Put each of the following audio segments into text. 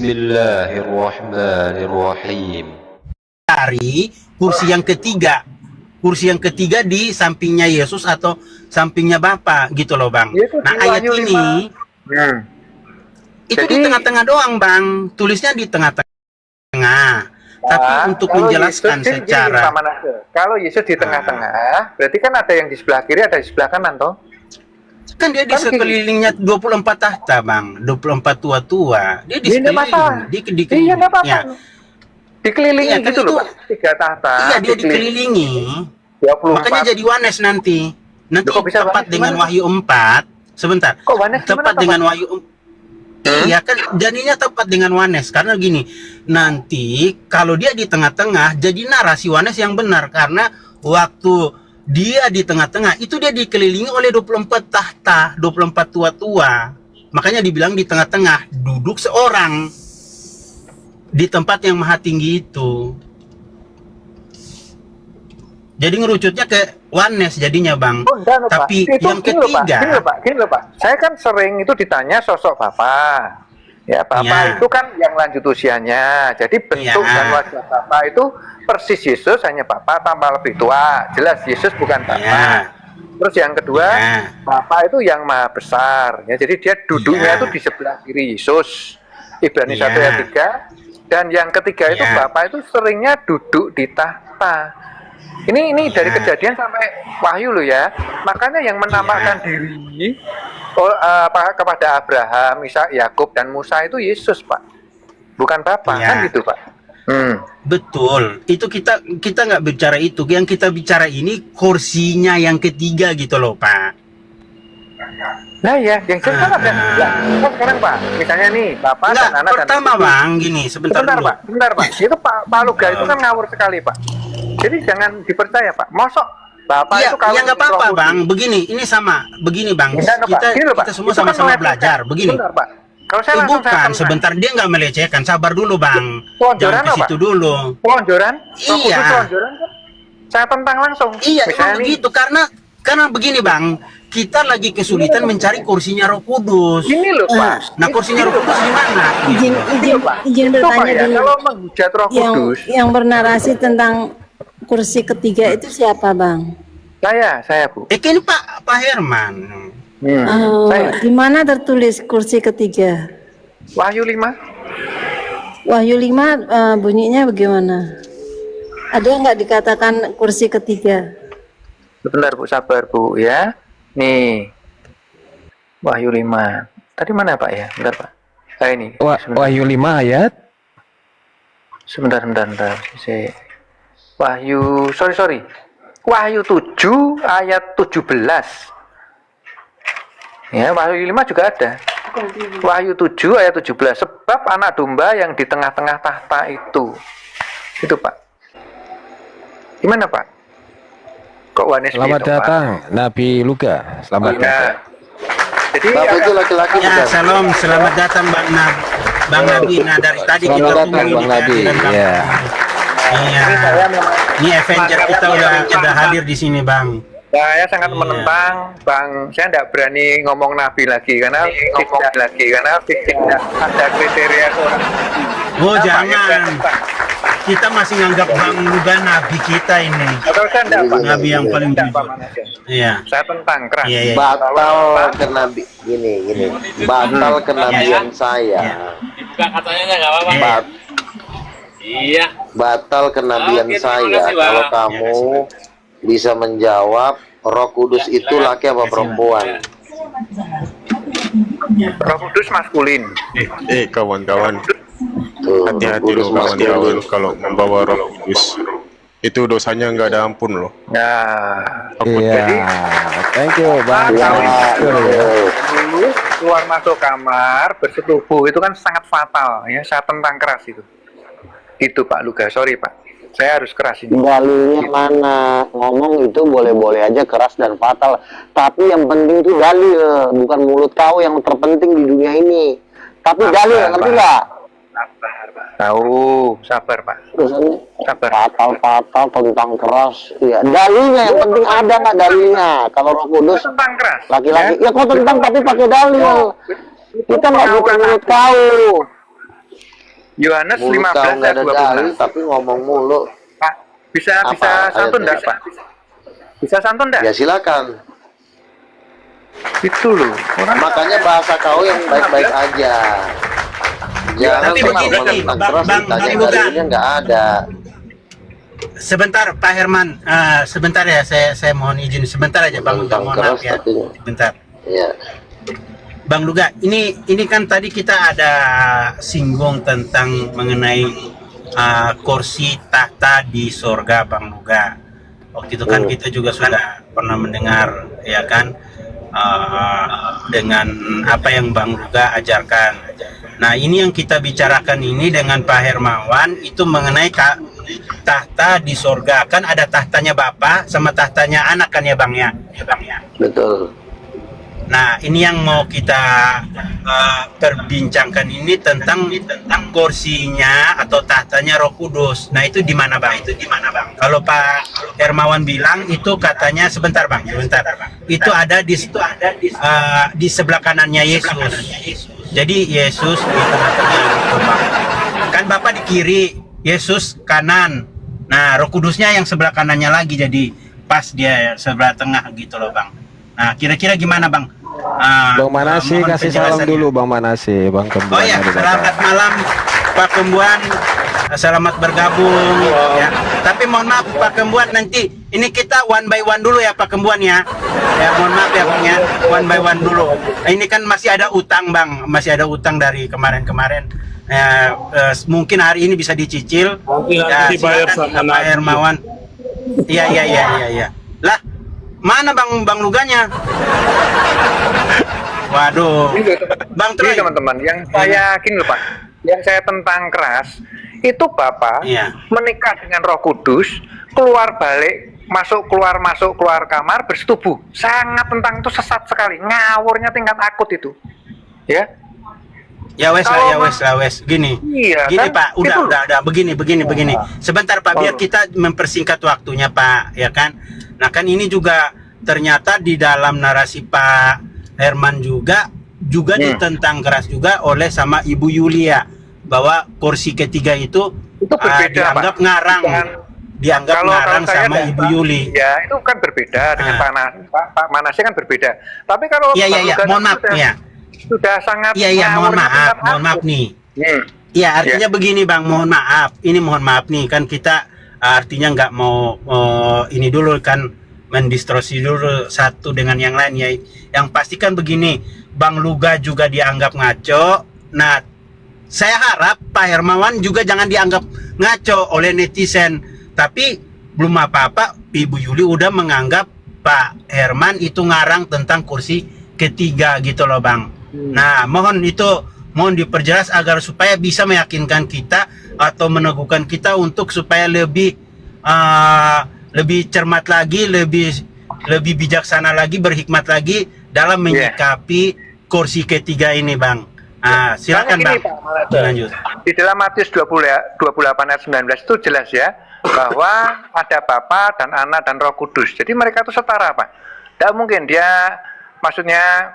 Bismillahirrahmanirrahim. Cari kursi yang ketiga. Kursi yang ketiga di sampingnya Yesus atau sampingnya Bapa gitu loh Bang. Nah ayat ini itu Jadi, di tengah-tengah doang Bang. Tulisnya di tengah-tengah. Tapi untuk menjelaskan Yesus, secara kalau Yesus di tengah-tengah, berarti kan ada yang di sebelah kiri, ada di sebelah kanan toh? kan dia di sekelilingnya 24 tahta Bang, 24 tua-tua. Dia di sekeliling, Iya, enggak apa-apa. Ya. Dikelilingi Iya, kan gitu loh, itu- Pak. 3 tahta. Iya, dia dikelilingi. 24. Makanya jadi Wanes nanti. Nanti Loh, kok bisa tepat Wanes? dengan Gimana? Wahyu 4. Sebentar. Kok Wanes Tepat gimana, dengan Pak? Wahyu Iya kan jadinya tepat dengan Wanes karena gini, nanti kalau dia di tengah-tengah jadi narasi Wanes yang benar karena waktu dia di tengah-tengah itu dia dikelilingi oleh 24 tahta, 24 tua-tua. Makanya dibilang di tengah-tengah duduk seorang di tempat yang maha tinggi itu. Jadi ngerucutnya ke Wanes jadinya Bang. Oh, enggak, loh, Pak. Tapi Itu yang gini loh, Pak. ketiga, Gini loh, Pak. Saya kan sering itu ditanya sosok Bapak. Ya, Bapak Iya. itu kan yang lanjut usianya. Jadi bentuk Iya. dan wajah Bapak itu persis Yesus, hanya Bapak tambah lebih tua. Jelas Yesus bukan Bapak. Iya. Terus yang kedua, Iya. Bapak itu yang maha besar. Ya, jadi dia duduknya Iya. itu di sebelah kiri Yesus. Ibrani Iya. 1 ayat 3. Dan yang ketiga itu Iya. Bapak itu seringnya duduk di tahta. Ini dari Iya. kejadian sampai Wahyu loh ya. Makanya yang menampakkan diri kepada Abraham, Ishak, Yakub dan Musa itu Yesus, Pak. Bukan Bapak, Iya. kan gitu, Pak. betul, itu kita nggak bicara itu. Yang kita bicara ini kursinya yang ketiga gitu loh Pak. Nah ya, yang jelas kan ada. Ya, kan sekarang Pak, misalnya nih Bapak Enggak, dan anak pertama dan Bang, gini sebentar dulu. Pak, sebentar Pak. Itu Pak Luga itu kan ngawur sekali Pak. Jadi jangan dipercaya Pak. Mosok Bapak Iya, itu kalau ya nggak apa-apa Bang. Begini, ini sama, begini Bang. Enggak, no, Pak. Kita Gini loh, Pak. kita semua Itu kan sama-sama melecehkan. belajar. Begini. Sebentar Pak. Kalau saya langsung Bukan, tentang. sebentar dia nggak melecehkan. Sabar dulu Bang. Pelonjoran Jangan ke apa? situ dulu. Pelonjoran? Roh Iya. Kudus pelonjoran kan? Saya tentang langsung. Iya, Misalnya emang nih, begitu karena begini Bang. Kita lagi kesulitan mencari kursinya Roh Kudus. Gini loh Pak. Nah, kursinya Roh Kudus di mana? Izin Itu Pak bertanya ya, dulu. kalau menghujat Roh Kudus, Yang bernarasi tentang kursi ketiga itu siapa, Bang? saya Bu. Ini Pak Herman. Saya. Di mana tertulis kursi ketiga? Wahyu 5. Wahyu 5 bunyinya bagaimana? Ada nggak dikatakan kursi ketiga? Sebentar Bu, sabar Bu ya. Nih. Wahyu 5. Tadi mana Pak ya? Bentar Pak. Ini. Sebentar. Wahyu 5 ayat. Sebentar. Wahyu, sorry. Wahyu 7 ayat 17. Ya, Wahyu 5 juga ada. Wahyu 7 ayat 17. Sebab anak domba yang di tengah-tengah tahta itu. Itu Pak. Gimana Pak? Kok Wanes Selamat begitu, Pak? datang Nabi Luga. Selamat Ya. datang. Jadi Bapak itu laki-laki Ya, bukan? salam, selamat datang Bang Nabi. Nah, dari tadi Selamat kita datang, tunggu Bang Nabi. Ya. Iya. saya memang Ini Avenger kita udah hadir di sini, Bang. saya sangat Iya. menentang Bang. Saya tidak berani ngomong Nabi lagi karena tidak ada kriteria seorang. Oh, Kenapa? jangan. Pak. Kita masih nganggap Bang Luga Nabi kita ini. Atau saya tidak Pak. Nabi yang paling Tidak, Pak jujur. Manasya. Iya. Saya tentang keras. Iya, iya. Batal ke nabi gini. Batal kenabian saya. Buka katanya nggak apa-apa. Bat- Iya. batal kenabian Oke, terima saya kasih, Bang. kalau kamu bisa menjawab Roh Kudus itu laki apa perempuan? Roh Kudus maskulin. Kawan-kawan, Tuh, hati-hati Roh Kudus loh kawan-kawan maskulin. kalau membawa Roh Kudus. Itu dosanya nggak ada ampun loh. Nah, Iya. Thank you, Bang. Ya, dulu keluar masuk kamar bersetubuh itu kan sangat fatal ya. Saya tentang keras itu. Itu Pak Luga, sorry Pak. Saya harus keras ini. Dalilnya mana? Ngomong itu boleh-boleh aja keras dan fatal. Tapi yang penting itu dalil, bukan mulut kau yang terpenting di dunia ini. Tapi dalil, ngerti nggak? Sabar, Pak. Tahu, sabar Pak. Terusannya Sabar. fatal tentang keras. Ya, dalilnya yang penting ada nggak dalilnya? Kalau Roh Kudus Saya tentang keras. laki-laki, ya kau tentang tapi pakai dalil. Kita nggak butuh mulut kau. Yohanes Mulut 15 kau nggak ayat ada 26. dalil tapi ngomong mulu. Pak, bisa Apa santun ayatnya? enggak, Pak? Bisa santun enggak? Ya silakan. Itu loh. Orang Makanya bahasa kau yang baik-baik aja. Jangan Tapi tentang begini nih, tentang Bang- keras Bang- ditanya Bang Luka. dalilnya nggak ada. Sebentar Pak Herman, sebentar ya, saya mohon izin sebentar aja Bang Luga, Tentang mohon keras maaf ya, tapi- sebentar. Ya. Bang Luga, ini kan tadi kita ada singgung tentang mengenai kursi tahta di sorga, Bang Luga. Waktu itu kan kita juga sudah pernah mendengar, ya kan, dengan apa yang Bang Luga ajarkan. Nah, ini yang kita bicarakan ini dengan Pak Hermawan itu mengenai tahta di sorga. Kan ada tahtanya Bapa sama tahtanya anak kan ya Bang ya? Ya Bang ya. Betul. Nah, ini yang mau kita perbincangkan ini tentang kursinya atau tahtanya Roh Kudus. Nah, itu di mana Bang? Kalau Pak Hermawan bilang itu katanya sebentar Bang. Itu ada di sebelah kanannya Yesus. Jadi Yesus di tengah-tengah gitu Bang. Kan Bapak di kiri, Yesus kanan. Nah, Roh Kudusnya yang sebelah kanannya lagi, jadi pas dia sebelah tengah gitu loh Bang. Nah, kira-kira gimana Bang? Bang Manase mohon kasih salam penjelasannya. dulu Bang Manase, Bang Kembuan. Oh ya, ada selamat Bapak. malam Pak Kembuan. Selamat bergabung ya. Tapi mohon maaf Pak Kembuan, nanti ini kita one by one dulu ya Pak Kembuan ya. Ya mohon maaf ya Bang ya, one by one dulu. Nah, ini kan masih ada utang Bang, masih ada utang dari kemarin-kemarin. Mungkin hari ini bisa dicicil. Ya, dibayar silakan, sama Pak Hermawan. Iya. Lah, mana Bang Luganya? Waduh. Ini Bang Troy. teman-teman, yang saya yakin loh Pak, yang saya tentang keras, itu Bapak Iya. menikah dengan Roh Kudus, keluar balik, masuk keluar kamar, bersetubuh. Sangat tentang itu sesat sekali, ngawurnya tingkat akut itu. Ya, Ya wes Kalau lah wes. Gini Iya, Pak, kan? udah, Itu udah. Begini. Sebentar Pak, biar kita mempersingkat waktunya Pak, ya kan. Nah kan ini juga ternyata di dalam narasi Pak Herman juga ditentang keras juga oleh sama Ibu Yulia bahwa kursi ketiga itu berbeda, dianggap Pak. ngarang, dianggap kalau ngarang saya sama dan Ibu Pak- Yuli. Ya, itu kan berbeda dengan Pak Manase kan berbeda. Tapi kalau Iya, Bang Luga mohon maaf sudah sangat Iya, mohon ngawurnya tingkat maaf akut. nih. Hmm. Ya artinya begini Bang, mohon maaf. Ini mohon maaf nih, kan kita artinya nggak mau ini dulu kan mendistorsi dulu satu dengan yang lain ya. Yang pasti kan begini, Bang Luga juga dianggap ngaco. Nah, saya harap Pak Hermawan juga jangan dianggap ngaco oleh netizen. Tapi belum apa-apa, Ibu Yuli udah menganggap Pak Herman itu ngarang tentang kursi ketiga gitu loh Bang. Nah, mohon diperjelas agar supaya bisa meyakinkan kita atau meneguhkan kita untuk supaya lebih cermat lagi, lebih bijaksana lagi, berhikmat lagi dalam menyikapi kursi ketiga ini, Bang. Silakan Bang. Lanjut. Di dalam Matius 28 ayat 19 itu jelas ya bahwa ada Bapa dan Anak dan Roh Kudus. Jadi mereka itu setara, Pak. Tidak mungkin dia maksudnya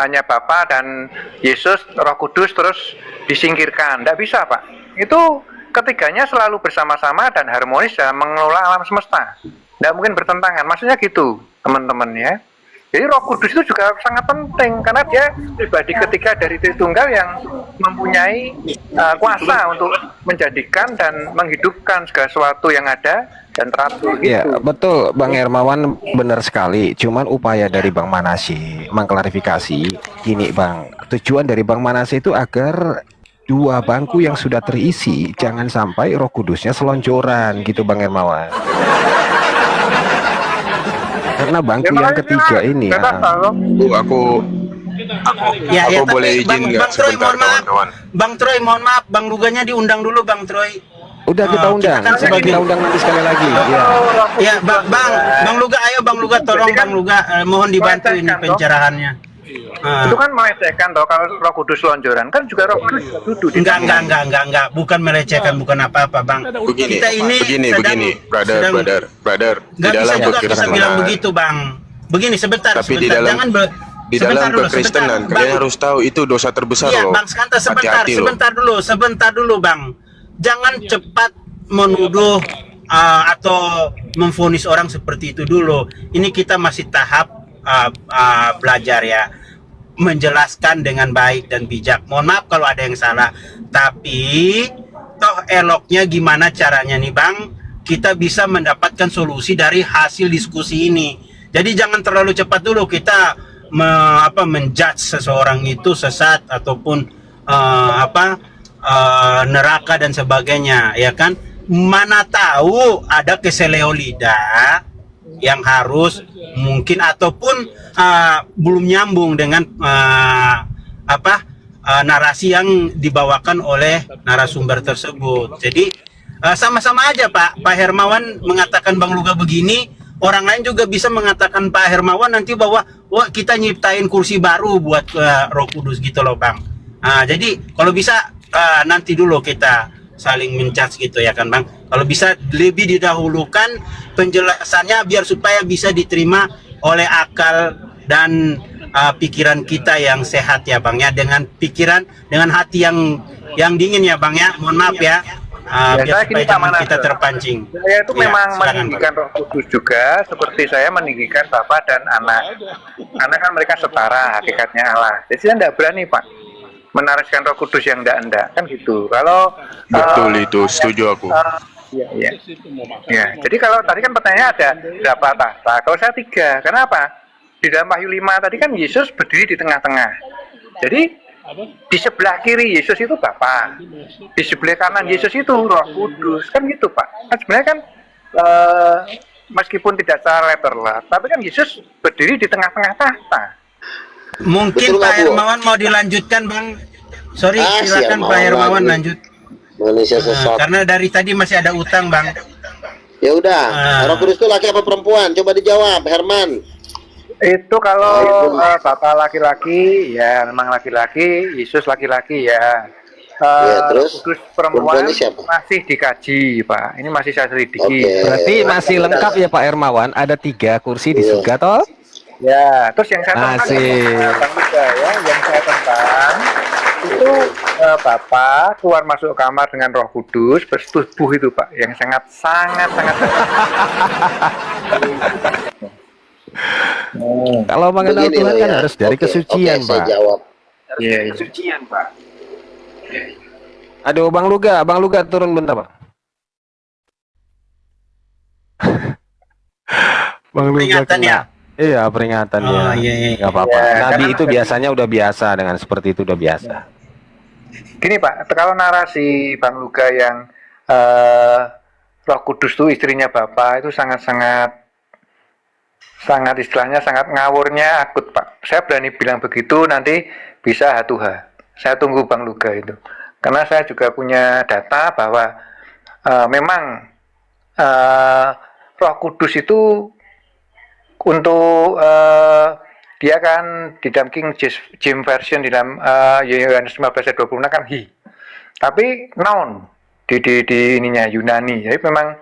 hanya Bapa dan Yesus, Roh Kudus terus disingkirkan. Tidak bisa, Pak. Itu ketiganya selalu bersama-sama dan harmonis dalam mengelola alam semesta. Tidak mungkin bertentangan. Maksudnya gitu, teman-teman ya. Jadi Roh Kudus itu juga sangat penting karena dia pribadi ketiga dari Tritunggal yang mempunyai kuasa untuk menjadikan dan menghidupkan segala sesuatu yang ada dan teratur gitu. Ya, betul Bang Hermawan, benar sekali. Cuman upaya dari Bang Manase mengklarifikasi gini Bang, tujuan dari Bang Manase itu agar dua bangku yang sudah terisi jangan sampai Roh Kudusnya selonjoran gitu Bang Hermawan. Karena bangku yang ketiga ini aku tapi boleh izin nggak Bang Troy, sebentar mohon maaf. kawan-kawan? Bang Troy, mohon maaf, Bang Luganya diundang dulu Bang Troy. udah kita undang, kan sebagai- kita undang nanti sekali lagi. Ya. Ya, Bang Luga, ayo Bang Luga, tolong Bang Luga, mohon dibantu ini pencerahannya. Itu kan melecehkan toh kalau Roh Kudus lonjoran kan juga Roh Kudus juga duduk di Enggak, bukan melecehkan, bukan apa-apa Bang. Begini, Kita ini brother, di nggak bisa dalam juga kita berfirman bilang Tuhan. begitu Bang. Begini sebentar, Tapi di dalam- jangan di Sebentar dalam dulu, kekristenan. sebentar, Kalian Bang. harus tahu itu dosa terbesar Iya, loh. Bang Skanta, Hati-hati loh. sebentar dulu, Bang. Jangan cepat menuduh atau memvonis orang seperti itu dulu. Ini kita masih tahap belajar ya, menjelaskan dengan baik dan bijak. Mohon maaf kalau ada yang salah, tapi toh eloknya gimana caranya nih, Bang? Kita bisa mendapatkan solusi dari hasil diskusi ini. Jadi jangan terlalu cepat dulu kita menjudge seseorang itu sesat ataupun neraka dan sebagainya, ya kan? Mana tahu ada keseleo lidah yang harus mungkin ataupun belum nyambung dengan narasi yang dibawakan oleh narasumber tersebut. Jadi sama-sama aja Pak Hermawan mengatakan Bang Luga begini, orang lain juga bisa mengatakan Pak Hermawan nanti bahwa wah kita nyiptain kursi baru buat Roh Kudus gitu loh Bang. Jadi kalau bisa nanti dulu kita saling menjudge gitu ya kan Bang. Kalau bisa lebih didahulukan penjelasannya biar supaya bisa diterima oleh akal dan pikiran kita yang sehat ya Bang ya, dengan pikiran dengan hati yang dingin ya Bang ya. Mohon maaf ya. Biar supaya jangan kita terpancing. Saya itu Ya, memang silakan, meninggikan Roh Kudus juga, seperti saya meninggikan Bapa dan Anak. Karena kan mereka setara hakikatnya Allah. Jadi saya tidak berani Pak menarasikan Roh Kudus yang enggak kan gitu. Kalau Betul itu, setuju aku. Iya. Ya, jadi kalau tadi kan pertanyaannya ada berapa tahta? Kalau saya 3. Kenapa? Di dalam Wahyu 5 tadi kan Yesus berdiri di tengah-tengah. Jadi di sebelah kiri Yesus itu Bapa, di sebelah kanan Yesus itu Roh Kudus, kan gitu Pak. Kan sebenarnya kan meskipun tidak secara letterlah, tapi kan Yesus berdiri di tengah-tengah tahta. Mungkin Betul Pak nggak, Bu? Hermawan mau dilanjutkan Bang. Sorry, silakan siap, Pak Hermawan lanjut. lanjut. Manusia sesat. Karena dari tadi masih ada utang Bang. Ya udah, Roh Kudus itu laki apa perempuan? Coba dijawab, Herman. Itu kalau Bapak laki-laki, ya memang laki-laki, Yesus laki-laki ya. Ya, terus Kudus perempuan perempuannya siapa? masih dikaji Pak. Ini masih saya selidiki. Oke. Berarti masih lengkap ya Pak Hermawan, ada 3 kursi di Iya. surga toh? Ya, terus yang saya tentang Asik. yang saya tentang itu Bapak keluar masuk kamar dengan Roh Kudus bersetubuh itu Pak, yang sangat. Kalau mengenal Begini Tuhan loh kan ya. harus dari Oke, kesucian oke, saya Pak. jawab. Iya, kesucian Pak. Aduh Bang Luga turun bentar Pak. Bang Luga Peringatan kena. ya? Iya peringatan ya. Oh, iya. Nggak apa-apa. Ya, Nabi karena itu biasanya udah biasa dengan seperti itu udah biasa. Gini Pak, kalau narasi Bang Luga yang Roh Kudus itu istrinya Bapak itu sangat istilahnya sangat ngawurnya akut Pak. Saya berani bilang begitu, nanti bisa hatuha. Saya tunggu Bang Luga itu. Karena saya juga punya data bahwa memang Roh Kudus itu untuk dia kan di dalam King James Version di dalam Yohanes 15 ayat 26 kan he. Tapi noun di ininya Yunani. Jadi memang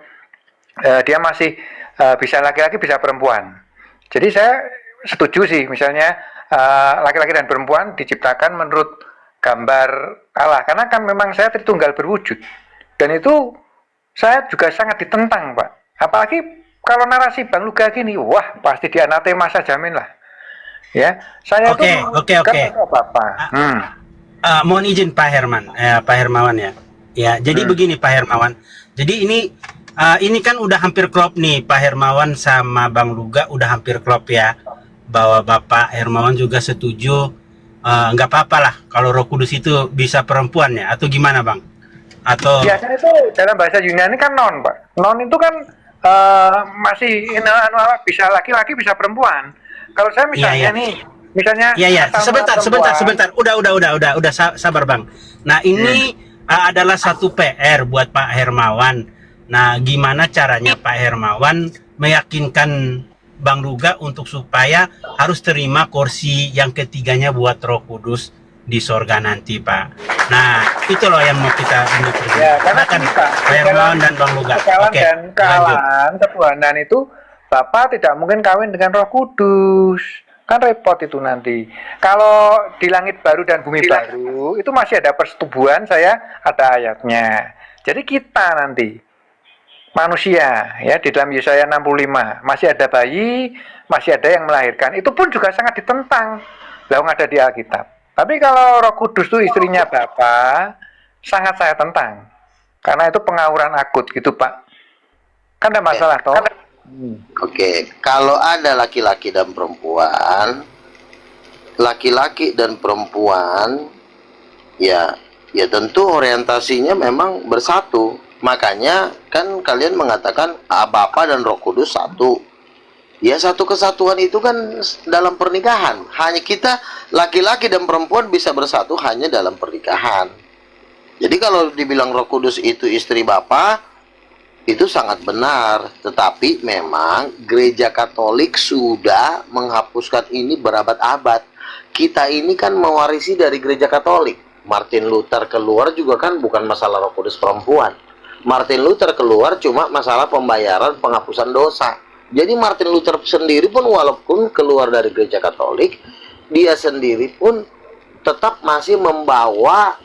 dia masih bisa laki-laki bisa perempuan. Jadi saya setuju sih misalnya laki-laki dan perempuan diciptakan menurut gambar Allah, karena kan memang saya Tritunggal berwujud. Dan itu saya juga sangat ditentang Pak. Apalagi kalau narasi Bang Luga gini, wah pasti di anatema saya jamin lah. Ya, saya Oke. apa-apa. Mohon izin Pak Hermawan ya. Ya, jadi begini Pak Hermawan. Jadi ini kan udah hampir klop nih Pak Hermawan sama Bang Luga udah hampir klop ya. Bahwa Bapak Hermawan juga setuju nggak apa-apa lah kalau Roh Kudus itu bisa perempuan ya, atau gimana Bang? Atau biasanya itu dalam bahasa Yunani kan non Pak. Non itu kan masih bisa laki-laki bisa perempuan. Kalau saya misalnya misalnya Iya. Sebentar. Udah sabar Bang. Nah, ini adalah satu PR buat Pak Hermawan. Nah, gimana caranya Pak Hermawan meyakinkan Bang Luga untuk supaya harus terima kursi yang ketiganya buat Roh Kudus di sorga nanti, Pak. Nah, itu loh yang mau kita kerja. Ya, karena kan gini, Pak, Pak Hermawan dan Bang Luga. Kekalahan Oke, dan lanjut. kealahan ketuhanan itu Bapak tidak mungkin kawin dengan Roh Kudus. Kan repot itu nanti. Kalau di langit baru dan bumi baru itu masih ada persetubuhan, saya ada ayatnya. Jadi kita nanti manusia ya di dalam Yesaya 65 masih ada bayi, masih ada yang melahirkan. Itu pun juga sangat ditentang. Yang ada di Alkitab. Tapi kalau Roh Kudus itu istrinya Bapa, sangat saya tentang. Karena itu pengawuran akut gitu, Pak. Kan ada masalah toh. Oke, kalau ada laki-laki dan perempuan, ya tentu orientasinya memang bersatu. Makanya kan kalian mengatakan Bapa dan Roh Kudus satu. Ya, satu kesatuan itu kan dalam pernikahan. Hanya kita laki-laki dan perempuan bisa bersatu hanya dalam pernikahan. Jadi kalau dibilang Roh Kudus itu istri Bapa, itu sangat benar. Tetapi memang gereja Katolik sudah menghapuskan ini berabad-abad. Kita ini kan mewarisi dari gereja Katolik. Martin Luther keluar juga kan bukan masalah Roh Kudus perempuan. Martin Luther keluar cuma masalah pembayaran penghapusan dosa. Jadi Martin Luther sendiri pun walaupun keluar dari gereja Katolik, dia sendiri pun tetap masih membawa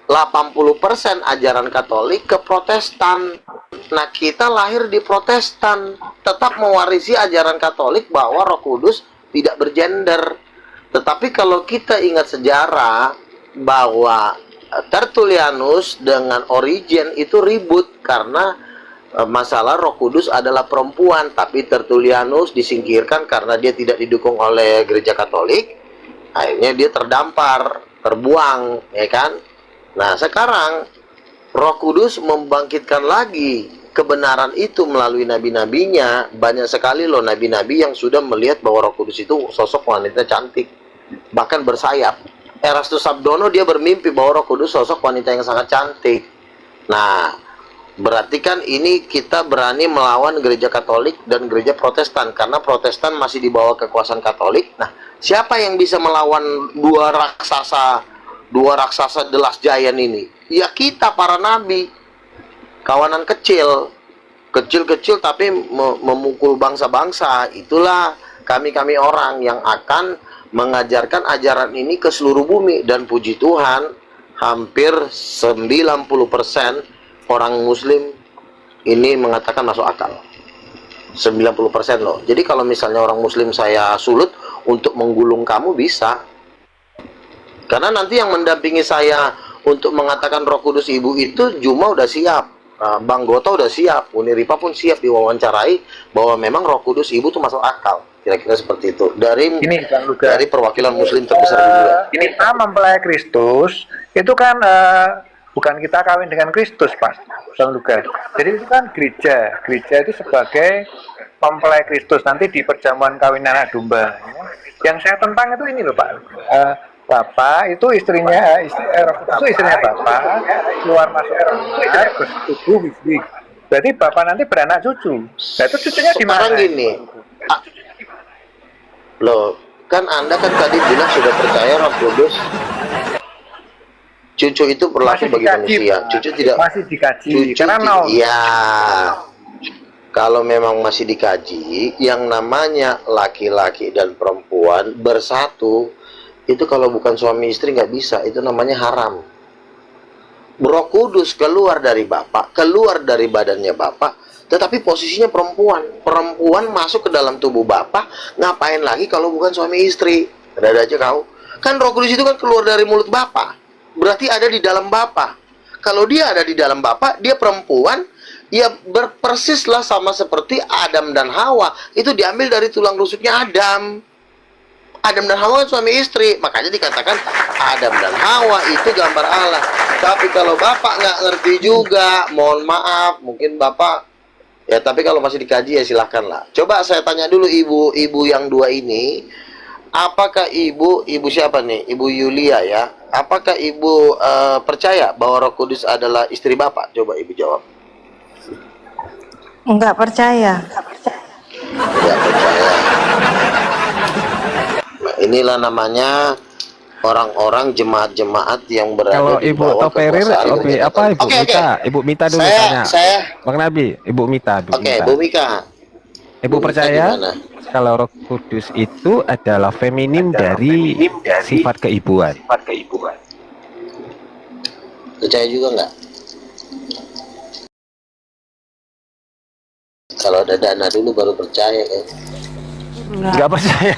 80% ajaran Katolik ke Protestan. Nah, kita lahir di Protestan, tetap mewarisi ajaran Katolik bahwa Roh Kudus tidak bergender. Tetapi kalau kita ingat sejarah bahwa Tertullianus dengan Origen itu ribut karena masalah Roh Kudus adalah perempuan, tapi Tertullianus disingkirkan karena dia tidak didukung oleh gereja Katolik. Akhirnya dia terdampar, terbuang, ya kan? Nah, sekarang Roh Kudus membangkitkan lagi kebenaran itu melalui nabi-nabinya. Banyak sekali loh nabi-nabi yang sudah melihat bahwa Roh Kudus itu sosok wanita cantik, bahkan bersayap. Erastus Sabdono dia bermimpi bahwa Roh Kudus sosok wanita yang sangat cantik. Nah, berarti kan ini kita berani melawan gereja Katolik dan gereja Protestan, karena Protestan masih di bawah kekuasaan Katolik. Nah, siapa yang bisa melawan dua raksasa The Last Giant ini? Ya kita para nabi, kawanan kecil tapi memukul bangsa-bangsa. Itulah kami orang yang akan mengajarkan ajaran ini ke seluruh bumi. Dan puji Tuhan, hampir 90% orang Muslim ini mengatakan masuk akal. 90% loh. Jadi kalau misalnya orang Muslim saya sulut untuk menggulung kamu, bisa. Karena nanti yang mendampingi saya untuk mengatakan Roh Kudus Ibu itu Juma udah siap, Bang Goto udah siap, Uniripa pun siap diwawancarai bahwa memang Roh Kudus Ibu itu masuk akal. Kira-kira seperti itu. Dari perwakilan Muslim terbesar dunia. Kita mempelai Kristus itu kan bukan kita kawin dengan Kristus, Pak. Jadi itu kan gereja. Gereja itu sebagai mempelai Kristus nanti di perjamuan kawin anak domba. Yang saya tentang itu ini loh, Pak. Bapak itu istrinya, itu istrinya Bapak, keluar masuk bersetubuh fisik. Berarti Bapak nanti beranak cucu. Nah itu cucunya di mana? Sekarang gini, loh, kan Anda kan tadi bilang sudah percaya Roh Kudus. Cucu itu berlaku bagi manusia. Cucu tidak masih dikaji. Cucu karena ya, kalau memang masih dikaji, yang namanya laki-laki dan perempuan bersatu itu kalau bukan suami istri nggak bisa. Itu namanya haram. Roh Kudus keluar dari Bapak, keluar dari badannya Bapak, tetapi posisinya perempuan. Perempuan masuk ke dalam tubuh Bapak, ngapain lagi kalau bukan suami istri? Ada aja kau. Kan Roh Kudus itu kan keluar dari mulut Bapak, berarti ada di dalam Bapak. Kalau dia ada di dalam Bapak, dia perempuan, ya bersislah sama seperti Adam dan Hawa. Itu diambil dari tulang rusuknya Adam. Adam dan Hawa kan suami istri, makanya dikatakan Adam dan Hawa itu gambar Allah. Tapi kalau Bapak nggak ngerti juga, mohon maaf, mungkin Bapak ya, tapi kalau masih dikaji ya silahkan lah. Coba saya tanya dulu ibu yang dua ini, apakah ibu siapa nih? Ibu Yulia ya. Apakah ibu percaya bahwa Roh Kudus adalah istri Bapak? Coba ibu jawab. Enggak percaya. Enggak percaya. Nah, inilah namanya orang-orang jemaat-jemaat yang berada Kalau di Ibu bawah Toperir, kekuasaan oke, apa Ibu Mita? Ibu Mita dulu tanya. Saya Bang Nabi, Ibu Mita. Oke, Bu Mika. Ibu percaya? Gimana? kalau Roh Kudus itu adalah feminim dari sifat keibuan. Percaya juga nggak? Kalau ada dana dulu baru percaya kan? Nggak percaya.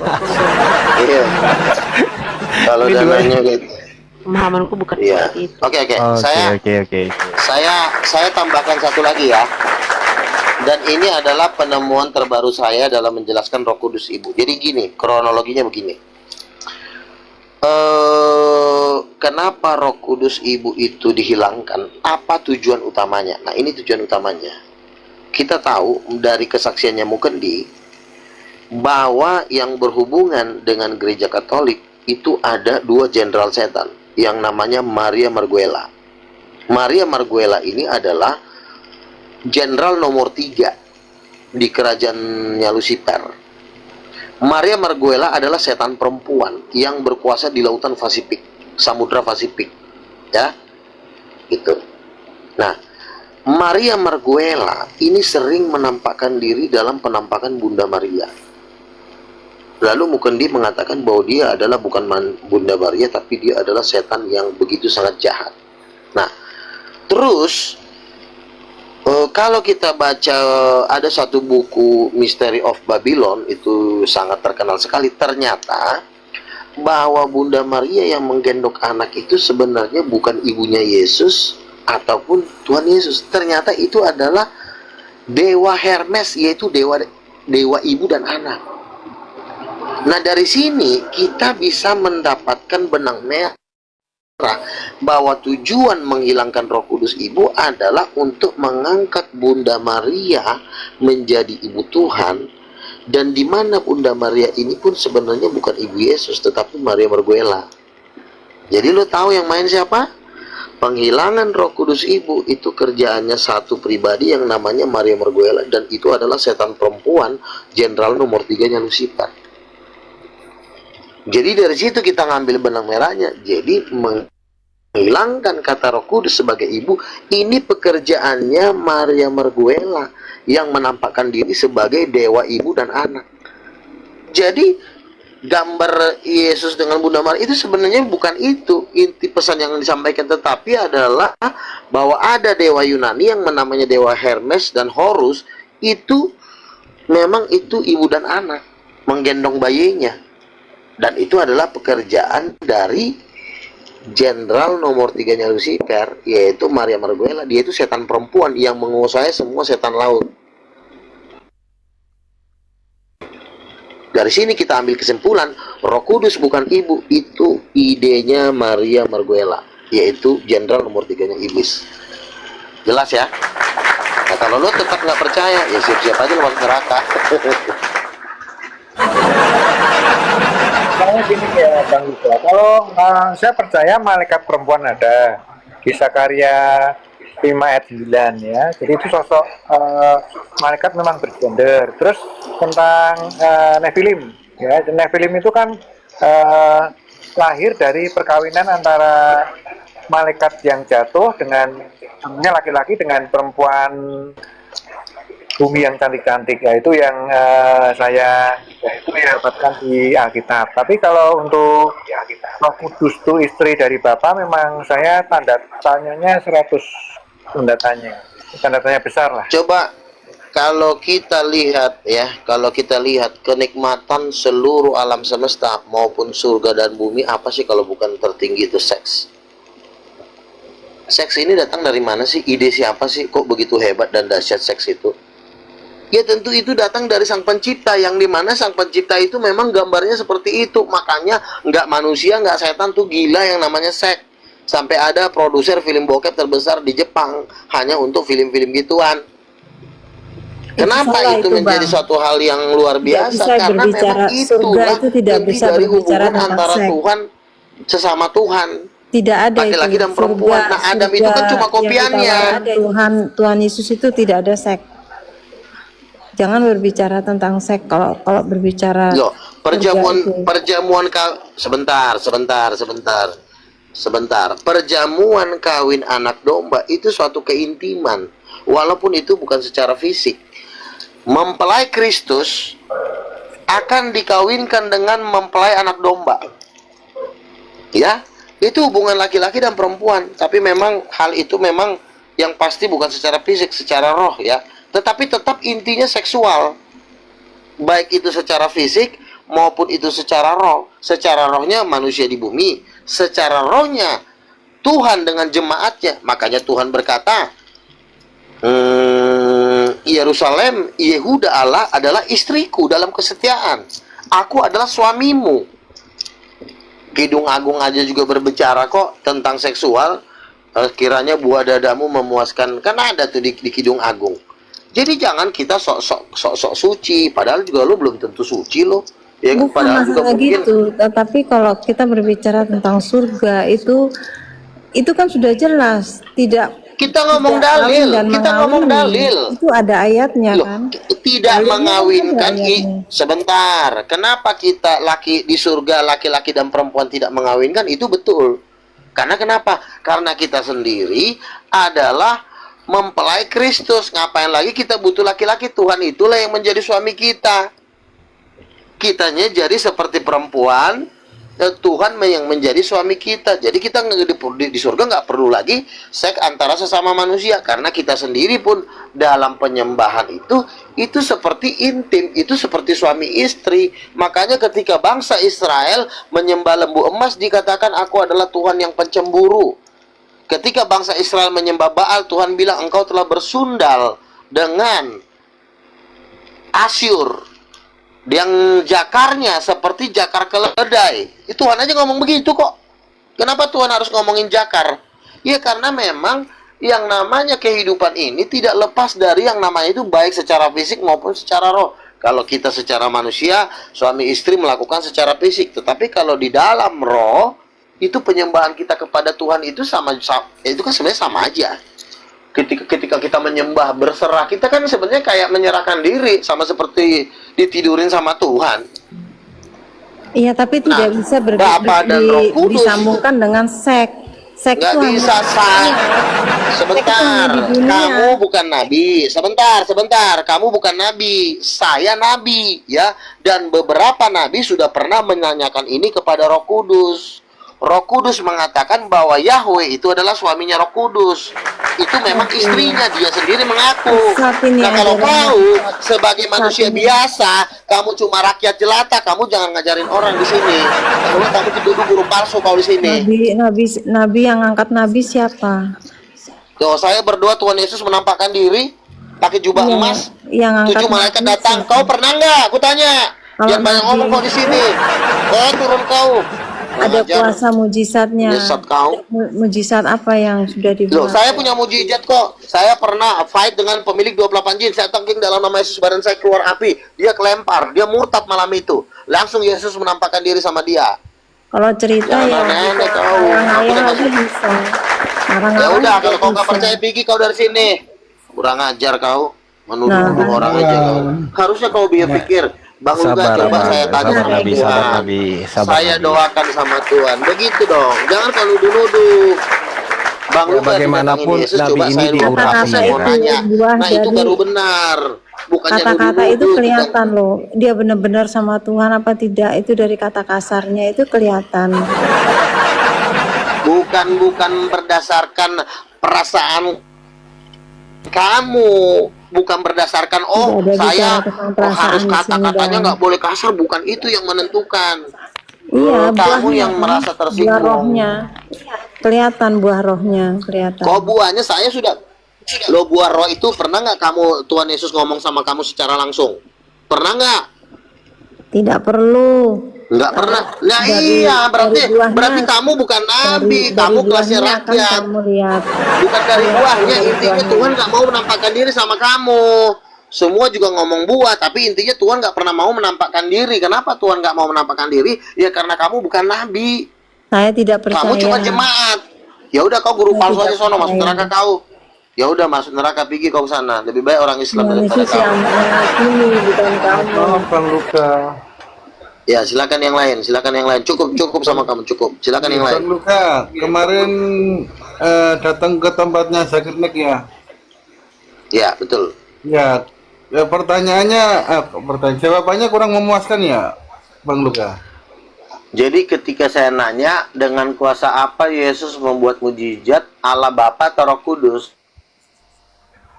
Iya. Kalau Ini dua. dananya gitu. Pemahamanku bukan Iya. seperti itu. Oke. Oke. Saya tambahkan satu lagi ya. Dan ini adalah penemuan terbaru saya dalam menjelaskan Roh Kudus Ibu. Jadi gini, kronologinya begini. Kenapa Roh Kudus Ibu itu dihilangkan? Apa tujuan utamanya? Nah, ini tujuan utamanya. Kita tahu dari kesaksiannya Mukendi bahwa yang berhubungan dengan gereja Katolik itu ada dua jenderal setan yang namanya Maria Marguela. Maria Marguela ini adalah jenderal nomor 3 di kerajaannya Lucifer. Maria Marguela adalah setan perempuan yang berkuasa di lautan Pasifik, Samudra Pasifik, ya, gitu. Nah, Maria Marguela ini sering menampakkan diri dalam penampakan Bunda Maria. Lalu Mukendi mengatakan bahwa dia adalah bukan Bunda Maria, tapi dia adalah setan yang begitu sangat jahat. Nah, terus kalau kita baca ada satu buku Mystery of Babylon, itu sangat terkenal sekali. Ternyata bahwa Bunda Maria yang menggendong anak itu sebenarnya bukan ibunya Yesus ataupun Tuhan Yesus. Ternyata itu adalah dewa Hermes, yaitu dewa ibu dan anak. Nah, dari sini kita bisa mendapatkan benang merah bahwa tujuan menghilangkan Roh Kudus Ibu adalah untuk mengangkat Bunda Maria menjadi ibu Tuhan, dan di mana Bunda Maria ini pun sebenarnya bukan ibu Yesus tetapi Maria Marguela. Jadi lo tahu yang main siapa? Penghilangan Roh Kudus Ibu itu kerjaannya satu pribadi yang namanya Maria Marguela, dan itu adalah setan perempuan jenderal nomor 3-nya Lucifer. Jadi dari situ kita ngambil benang merahnya. Jadi menghilangkan kata Roh Kudus sebagai ibu, ini pekerjaannya Maria Marguela yang menampakkan diri sebagai dewa ibu dan anak. Jadi gambar Yesus dengan Bunda Maria itu sebenarnya bukan itu inti pesan yang disampaikan, tetapi adalah bahwa ada dewa Yunani yang namanya dewa Hermes dan Horus. Itu memang itu ibu dan anak menggendong bayinya. Dan itu adalah pekerjaan dari jenderal nomor 3-nya Lucifer, yaitu Maria Marguela. Dia itu setan perempuan yang menguasai semua setan laut. Dari sini kita ambil kesimpulan, Roh Kudus bukan ibu, itu idenya Maria Marguela, yaitu jenderal nomor 3-nya iblis. Jelas ya? Nah, kalau lo tetap nggak percaya, ya siap-siap aja lo masuk neraka. Saya gini ya Bang Yuda, kalau saya percaya malaikat perempuan ada di Sakaria 5 ayat 9 ya. Jadi itu sosok malaikat memang bergender. Terus tentang Nephilim ya, Nephilim itu kan lahir dari perkawinan antara malaikat yang jatuh dengan laki-laki dengan perempuan bumi yang cantik-cantik, ya itu yang saya dapatkan di Alkitab. Tapi kalau untuk Roh Kudus itu istri dari Bapa, memang saya tanda tanyanya 100 tanda tanya besar lah. Coba kalau kita lihat ya, kalau kita lihat kenikmatan seluruh alam semesta maupun surga dan bumi, apa sih kalau bukan tertinggi itu seks? Seks ini datang dari mana sih? Ide siapa sih kok begitu hebat dan dahsyat seks itu? Ya tentu itu datang dari Sang Pencipta, yang dimana Sang Pencipta itu memang gambarnya seperti itu. Makanya nggak manusia, nggak setan tuh gila yang namanya seks. Sampai ada produser film bokep terbesar di Jepang hanya untuk film-film gituan. Kenapa itu menjadi suatu hal yang luar biasa? Karena memang itulah itu tidak inti bisa dari berbicara hubungan tentang antara seks. Tuhan sesama Tuhan. Tidak ada Laki-laki itu. dan perempuan. Nah, Adam itu kan cuma kopiannya. Tuhan Yesus itu tidak ada seks. Jangan berbicara tentang seks kalau berbicara Loh, sebentar. Perjamuan kawin anak domba itu suatu keintiman, walaupun itu bukan secara fisik. Mempelai Kristus akan dikawinkan dengan mempelai anak domba. Ya, itu hubungan laki-laki dan perempuan. Tapi memang hal itu memang yang pasti bukan secara fisik, secara roh ya. Tetapi tetap intinya seksual. Baik itu secara fisik maupun itu secara roh. Secara rohnya manusia di bumi, secara rohnya Tuhan dengan jemaatnya. Makanya Tuhan berkata, Yerusalem, Yehuda Allah adalah istriku dalam kesetiaan. Aku adalah suamimu. Kidung Agung aja juga berbicara kok tentang seksual. Kiranya buah dadamu memuaskan. Kan ada tuh di Kidung Agung. Jadi jangan kita sok suci. Padahal juga lo belum tentu suci lo. Ya, Bukan padahal juga masalah mungkin gitu, tetapi kalau kita berbicara tentang surga itu kan sudah jelas, tidak kita ngomong tidak kawin dalil. dan Kita ngomong mengawini. dalil. Itu ada ayatnya Loh, kan. tidak Dalilnya mengawinkan ada ayatnya. sebentar. Kenapa kita laki di surga laki-laki dan perempuan tidak mengawinkan? Itu betul. Karena kenapa? Karena kita sendiri adalah mempelai Kristus. Ngapain lagi kita butuh laki-laki? Tuhan itulah yang menjadi suami kita. Kitanya jadi seperti perempuan, Tuhan yang menjadi suami kita. Jadi kita di surga nggak perlu lagi seks antara sesama manusia, karena kita sendiri pun dalam penyembahan itu seperti intim, itu seperti suami istri. Makanya ketika bangsa Israel menyembah lembu emas dikatakan aku adalah Tuhan yang pencemburu. Ketika bangsa Israel menyembah Baal, Tuhan bilang engkau telah bersundal dengan Asyur yang jakarnya seperti jakar keledai. Itu Tuhan aja ngomong begitu kok. Kenapa Tuhan harus ngomongin jakar? Ya karena memang yang namanya kehidupan ini tidak lepas dari yang namanya itu baik secara fisik maupun secara roh. Kalau kita secara manusia, suami istri melakukan secara fisik. Tetapi kalau di dalam roh, itu penyembahan kita kepada Tuhan itu sama itu kan sebenarnya sama aja. Ketika kita menyembah berserah, kita kan sebenarnya kayak menyerahkan diri, sama seperti ditidurin sama Tuhan. Iya, tapi tidak bisa Bapa dan Roh Kudus disambungkan dengan seks. Seks nggak itu hanya- bisa sah. Sebentar, Seks itu hanya di dunia. kamu bukan nabi. Sebentar, kamu bukan nabi. Saya nabi, ya. Dan beberapa nabi sudah pernah menanyakan ini kepada Roh Kudus. Roh Kudus mengatakan bahwa Yahweh itu adalah suaminya Roh Kudus. Itu memang istrinya, dia sendiri mengaku. Saat ini Nah, kalau adalah- kau sebagai manusia biasa, kamu cuma rakyat jelata, kamu jangan ngajarin orang di sini. Kamu dituduh guru palsu kau di sini. Nabi yang angkat nabi siapa? Tuh, saya berdoa Tuhan Yesus menampakkan diri pakai jubah Iya, emas. yang angkat 7 malaikat nabi datang. siapa? Kau pernah nggak? Aku tanya. Kalau Jangan banyak nabi- ngomong kau di sini. Turun kau. Ada Ngajar. kuasa mujizatnya. Mujizat kau. Mujizat apa yang sudah Loh, dibuat? saya punya mujizat kok. Saya pernah fight dengan pemilik 28 jin. Saya tengking dalam nama Yesus, badan saya keluar api. Dia kelempar, dia murtad malam itu. Langsung Yesus menampakkan diri sama dia. Kalau cerita Jangan ya aneh-aneh kau. ayah Aku aja bisa. Ya udah, kalau kau nggak percaya pergi kau dari sini. Kurang ajar kau, menuduh orang aja kau. Harusnya kau pikir. Bang Luga, Sabar, coba Bang. saya tanya Sabar, sama Nabi, Tuhan. sabar, Nabi. Sabar, Saya Nabi. doakan sama Tuhan. Begitu dong. Jangan kalau nuduh-nuduh. Bang Ya, Luga bagaimanapun Yesus, Nabi coba ini saya diurapi, kata-kata saya mau ya. nanya. Buah Nah, itu dari- baru benar. Bukannya Kata-kata itu nuduh-nuduh. kelihatan loh. Dia benar-benar sama Tuhan apa tidak? Itu dari kata kasarnya itu kelihatan. Bukan Tidak berdasarkan perasaan kamu, bukan berdasarkan Tidak ada saya bicara tentang perasaan harus di sini, kata-katanya Bang. nggak boleh kasar, bukan itu yang menentukan. Iya, Kamu buahnya, yang merasa buah tersinggung. rohnya. Kelihatan buah rohnya, kelihatan. Kok buahnya saya sudah lo buah roh itu pernah nggak kamu Tuhan Yesus ngomong sama kamu secara langsung? Pernah nggak? Tidak perlu. Nggak pernah. Nah Dari- iya, dari buahnya- berarti kamu bukan nabi, Dari kamu kelasnya buahnya akan rakyat. kamu lihat. Bukan dari buahnya, Dari intinya buahnya. Tuhan nggak mau menampakkan diri sama kamu. Semua juga ngomong buah, tapi intinya Tuhan nggak pernah mau menampakkan diri. Kenapa Tuhan nggak mau menampakkan diri? Ya karena kamu bukan nabi, Saya tidak percaya. kamu cuma jemaat. Ya udah kau guru Saya palsu tidak aja sono, masuk percaya. neraka kau. Ya udah masuk neraka, pergi kau ke sana. Lebih baik orang Islam Tuhan daripada Yesus kau. yang mengakini, bukan kamu. Bang Luka. Ya silakan yang lain, silakan yang lain. Cukup sama kamu, cukup. Silakan yang lain. Bang Luka, kemarin datang ke tempatnya Zakir Nek ya. Ya betul. Ya, Ya pertanyaannya, jawabannya kurang memuaskan ya, Bang Luka. Jadi ketika saya nanya dengan kuasa apa Yesus membuat mujizat Allah Bapa atau Roh Kudus,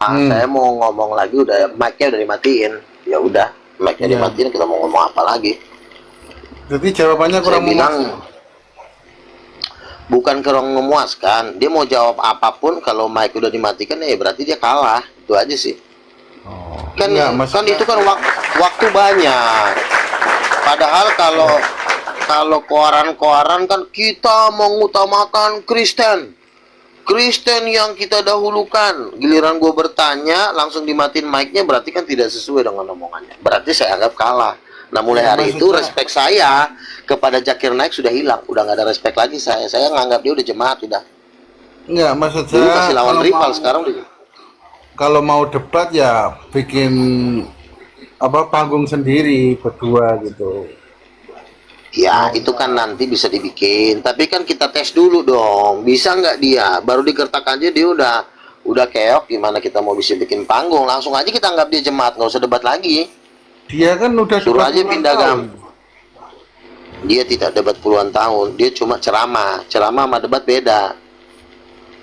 saya mau ngomong lagi udah mic-nya udah dimatiin. Ya udah, mic-nya Iya. dimatiin, kita mau ngomong apa lagi? Jadi jawabannya Saya kurang bilang memuaskan. bukan kurang memuaskan. Dia mau jawab apapun kalau mic udah dimatikan ya berarti dia kalah. Itu aja sih. Kan Enggak, kan maksudnya- itu kan waktu banyak. Padahal kalau koaran-koaran kan kita mengutamakan Kristen. Kristen yang kita dahulukan. Giliran gue bertanya langsung dimatiin mic-nya berarti kan tidak sesuai dengan omongannya. Berarti saya anggap kalah. Nah mulai Ya, hari itu maksudnya- respek saya kepada Zakir Naik sudah hilang. Udah nggak ada respek lagi saya. Saya nganggap dia udah jemaat udah. Enggak, maksud Dulu saya kasih lawan kalau rival, mau- sekarang udah. kalau mau debat ya bikin panggung sendiri berdua gitu. Ya, itu kan nanti bisa dibikin. Tapi kan kita tes dulu dong. Bisa nggak dia? Baru digertak aja dia udah keok. Gimana kita mau bisa bikin panggung? Langsung aja kita anggap dia jemaat. Nggak usah debat lagi. Dia kan udah Suruh debat aja puluhan pindah tahun. Dia tidak debat puluhan tahun. Dia cuma ceramah. Ceramah sama debat beda.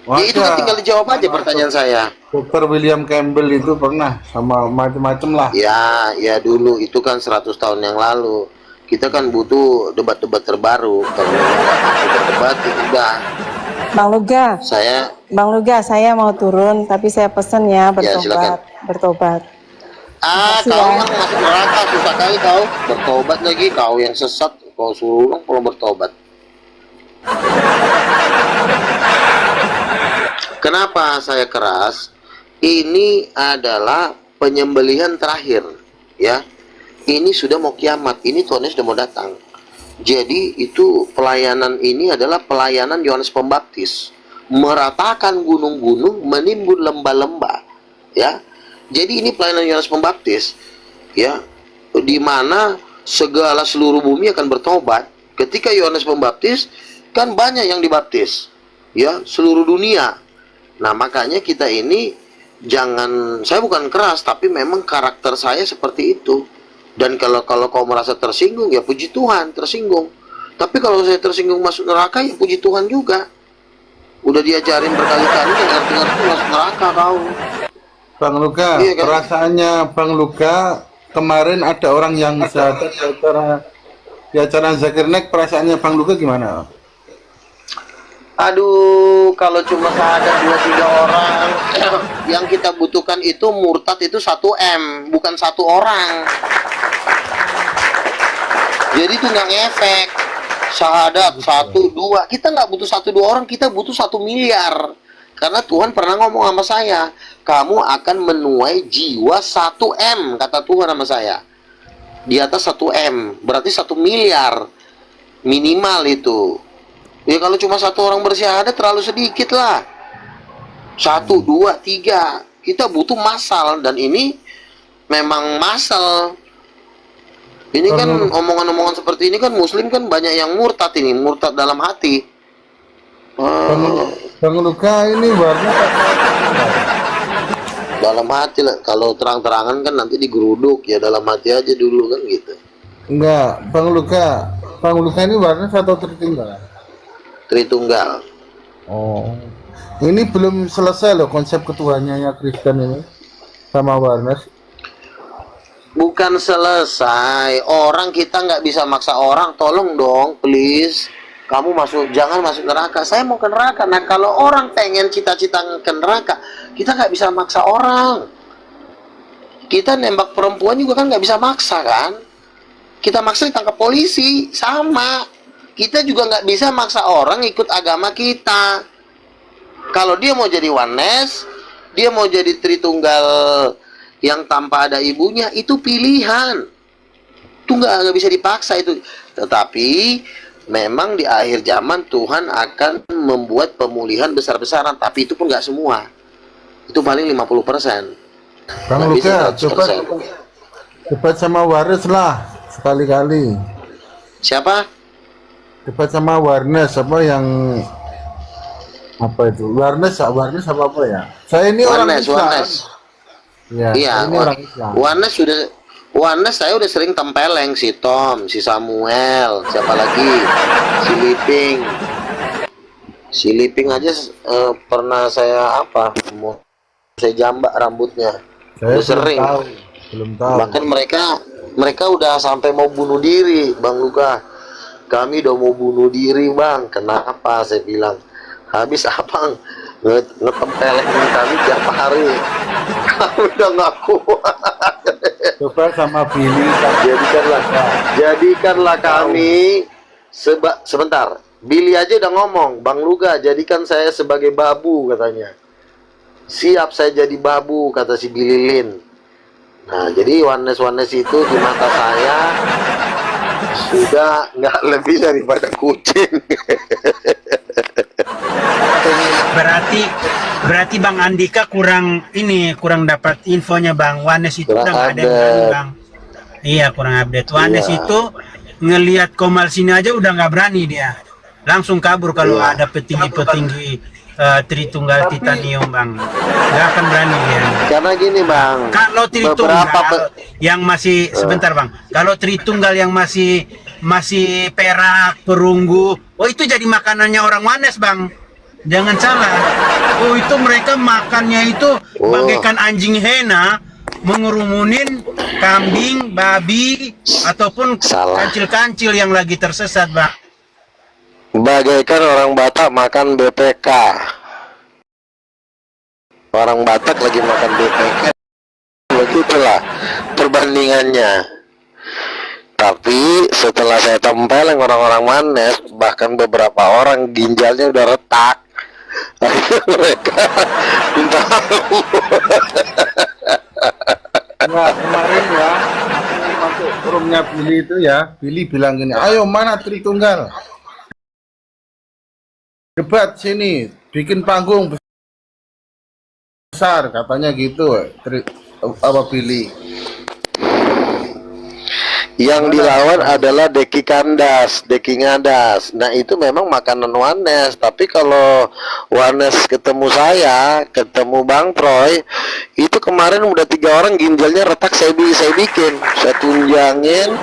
Ya itu kan Wajar. tinggal dijawab aja pertanyaan saya. Dr. William Campbell itu pernah sama macem-macem lah. Ya dulu itu kan 100 tahun yang lalu. Kita kan butuh debat-debat terbaru. Kalau nggak mau berdebat ya udah. Bang Luga, saya mau turun, tapi saya pesen ya silakan. bertobat. Kau yang masuk neraka susah kali kau bertobat lagi, kau yang sesat kau suruh kalau bertobat. Kenapa saya keras? Ini adalah penyembelihan terakhir, ya. Ini sudah mau kiamat, ini Tuhan sudah mau datang. Jadi itu pelayanan ini adalah pelayanan Yohanes Pembaptis, meratakan gunung-gunung, menimbun lembah-lembah, ya. Jadi ini pelayanan Yohanes Pembaptis, ya, di mana segala seluruh bumi akan bertobat. Ketika Yohanes Pembaptis, kan banyak yang dibaptis, ya, seluruh dunia. Nah makanya kita ini jangan, saya bukan keras, tapi memang karakter saya seperti itu. Dan kalau kau merasa tersinggung, ya puji Tuhan tersinggung. Tapi kalau saya tersinggung masuk neraka, ya puji Tuhan juga. Udah diajarin berkali-kali, ya ngerti-ngerti masuk neraka kau. Bang Luka, Iya, kan? perasaannya Bang Luka kemarin ada orang yang syahadat di acara Zakir Naik, perasaannya Bang Luka gimana? Aduh, kalau cuma ada 2-3 orang, yang kita butuhkan itu murtad itu 1M, bukan 1 orang. Jadi itu nggak ngefek. Syahadat 1-2, kita nggak butuh 1-2 orang, kita butuh 1 miliar. Karena Tuhan pernah ngomong sama saya, kamu akan menuai jiwa 1M, kata Tuhan sama saya. Di atas 1M, berarti 1 miliar minimal itu. Ya kalau cuma 1 orang bersyahadat terlalu sedikit lah. 1, 2, 3. Kita butuh massal, dan ini memang massal. Ini kan omongan-omongan seperti ini kan Muslim kan banyak yang murtad ini, murtad dalam hati. Bang Luka ini warna Dalam hati lah. Kalau terang-terangan kan nanti digeruduk, ya dalam hati aja dulu kan gitu. enggak, Bang Luka ini warna atau tertinggal? Tritunggal. Oh, ini belum selesai loh konsep ketuhannya Kristen ini sama Warnes. Bukan selesai. Orang kita nggak bisa maksa orang. Tolong dong, please. Kamu jangan masuk neraka. Saya mau ke neraka. Nah, kalau orang pengen cita-cita ke neraka, kita nggak bisa maksa orang. Kita nembak perempuan juga kan nggak bisa maksa kan? Kita maksa ditangkap polisi, sama. Kita juga nggak bisa maksa orang ikut agama kita. Kalau dia mau jadi Oneness, dia mau jadi Tritunggal yang tanpa ada ibunya, itu pilihan. Itu nggak bisa dipaksa itu. Tetapi memang di akhir zaman Tuhan akan membuat pemulihan besar-besaran, tapi itu pun nggak semua. Itu paling 50%. Bang Nggak bisa Luka, 100%. debat sama Waris lah sekali-kali. Siapa? Debat sama Warnes apa yang apa itu? Warnes apa ya? Saya ini orang Oneness, Islam. Oneness. Ya, Iya, ini orang Islam. Wanes saya udah sering tempeleng si Tom, si Samuel, siapa lagi? Si Liping. Si Liping aja pernah saya mau saya jambak rambutnya. Saya Udah sering. belum tahu. Bahkan mereka udah sampai mau bunuh diri, Bang Luka. Kami udah mau bunuh diri, Bang. Kenapa? Saya bilang. Habis apa? Ngetempelin kami tiap hari. Kami udah nggak kuat. Coba sama Billy. Jadikanlah kami sebentar. Billy aja udah ngomong, Bang Luga, jadikan saya sebagai babu katanya. Siap saya jadi babu, kata si Billy Lin. Nah, jadi Wanes itu di mata saya sudah nggak lebih daripada kucing. Berarti Bang Andika kurang dapat infonya, Bang. Wanes itu Kurang udah nggak ada yang update. berani, Bang. Iya, kurang update. Wanes Iya. itu ngelihat Komal sini aja udah nggak berani dia. Langsung kabur kalau Iya. ada petinggi-petinggi Tritunggal Titanium, Bang. Nggak akan berani dia. Karena gini, Bang. Kalau Tritunggal yang masih sebentar, Bang. Kalau Tritunggal yang masih perak, perunggu, oh itu jadi makanannya orang Wanes, Bang. Jangan salah. Oh itu mereka makannya itu bagaikan anjing hena, mengerumunin kambing, babi, ataupun Salah. kancil-kancil yang lagi tersesat, Bang. Bagaikan orang Batak makan BPK. Orang Batak lagi makan BPK. Begitulah perbandingannya. Tapi setelah saya tempeleng orang-orang Wanes, bahkan beberapa orang ginjalnya udah retak. Akhirnya mereka minta ampun. Nah, kemarin ya, masuk roomnya Billy itu ya, Billy bilang gini, ayo mana Tritunggal? Debat sini, bikin panggung besar, katanya gitu, Billy. Yang dilawan adalah Deki Kandas, Deki Ngadas. Nah itu memang makanan Wanes. Tapi kalau Wanes ketemu saya, ketemu Bang Troy, itu kemarin udah 3 orang ginjalnya retak. Saya bikin, saya tunjangin,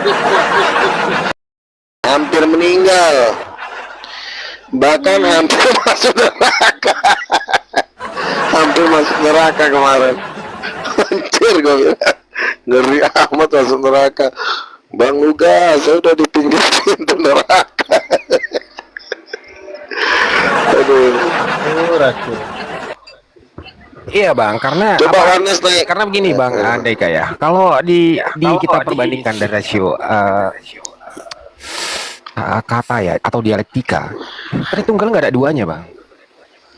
hampir meninggal, bahkan hampir masuk neraka. Hampir masuk neraka kemarin. Hancur gue bilang, ngeri amat masuk neraka. Bang Luga, saya udah di pinggir pintu neraka. Aduh. Racun. Iya bang, karena Coba Wanes naik. karena begini bang Andika ya, kalau kita perbandingkan dari rasio kata ya atau dialektika, Tritunggal nggak ada duanya bang.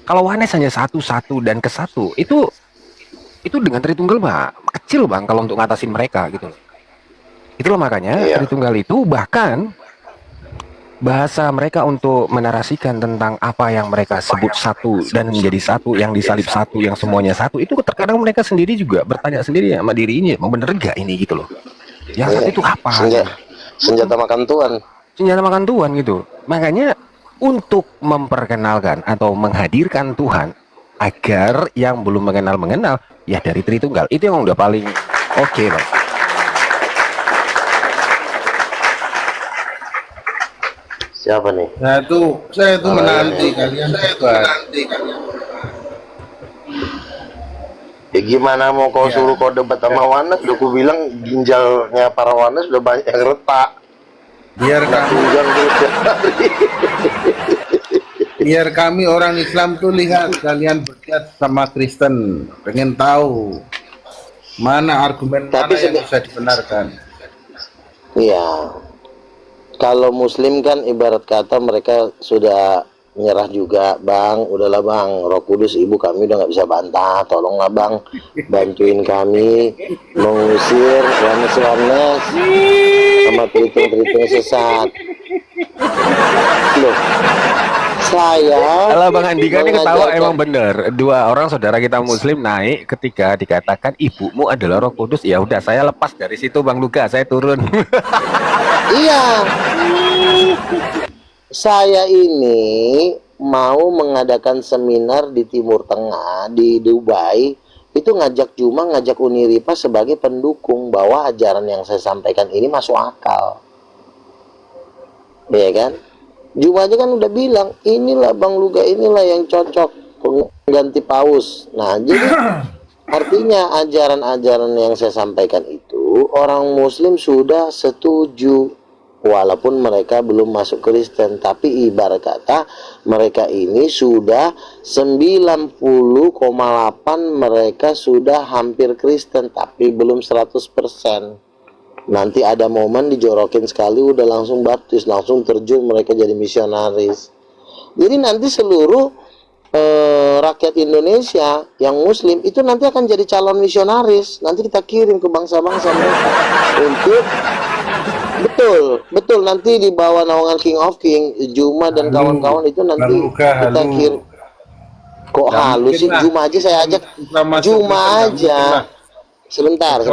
Kalau Wanes hanya satu dan ke satu itu dengan Tritunggal mah kecil bang kalau untuk ngatasin mereka gitu loh. Itulah makanya Tritunggal itu bahkan bahasa mereka untuk menarasikan tentang apa yang mereka sebut satu dan menjadi satu, yang disalib satu, yang semuanya satu, itu terkadang mereka sendiri juga bertanya sendiri sama dirinya, mau bener gak ini gitu loh. Yang satu itu apa? Senjata makan tuan. Senjata makan Tuhan gitu. Makanya untuk memperkenalkan atau menghadirkan Tuhan agar yang belum mengenal ya dari Tritunggal itu yang udah paling oke bang. Siapa nih? Saya itu menanti kalian debat. Ya gimana mau kau suruh kau debat sama Wanes? Udah ku bilang ginjalnya para Wanes udah banyak yang retak. Biar kami, Tunjang terus tiap hari. biar kami orang Islam tuh lihat kalian berdebat sama Kristen, pengen tahu mana argumen Tapi mana yang bisa dibenarkan. Iya. Kalau Muslim kan ibarat kata mereka sudah nyerah juga, Bang. Udahlah Bang, Roh Kudus Ibu kami udah nggak bisa bantah. Tolonglah Bang, bantuin kami mengusir Wanes sama tritung sesat. Loh, saya Kalau Bang Andika ini ketawa mengajarkan- emang bener. Dua orang saudara kita Muslim naik ketika dikatakan ibumu adalah Roh Kudus. Ya udah saya lepas dari situ Bang Luga, saya turun. Iya. Saya ini mau mengadakan seminar di Timur Tengah, di Dubai, itu ngajak Juma, ngajak Uniripa sebagai pendukung bahwa ajaran yang saya sampaikan ini masuk akal. Ya kan? Juma aja kan udah bilang, inilah Bang Luga, inilah yang cocok pengganti Paus. Nah, jadi artinya ajaran-ajaran yang saya sampaikan itu orang Muslim sudah setuju, walaupun mereka belum masuk Kristen, tapi ibarat kata mereka ini sudah 90,8 mereka sudah hampir Kristen, tapi belum 100%. Nanti ada momen dijorokin sekali udah langsung baptis, langsung terjun mereka jadi misionaris. Jadi nanti seluruh rakyat Indonesia yang Muslim itu nanti akan jadi calon misionaris. Nanti kita kirim ke bangsa-bangsa mereka untuk betul nanti di bawah naungan King of King, Juma dan kawan-kawan itu nanti kita kirim. Kok halus sih? Juma aja saya ajak. Juma aja. Sebentar.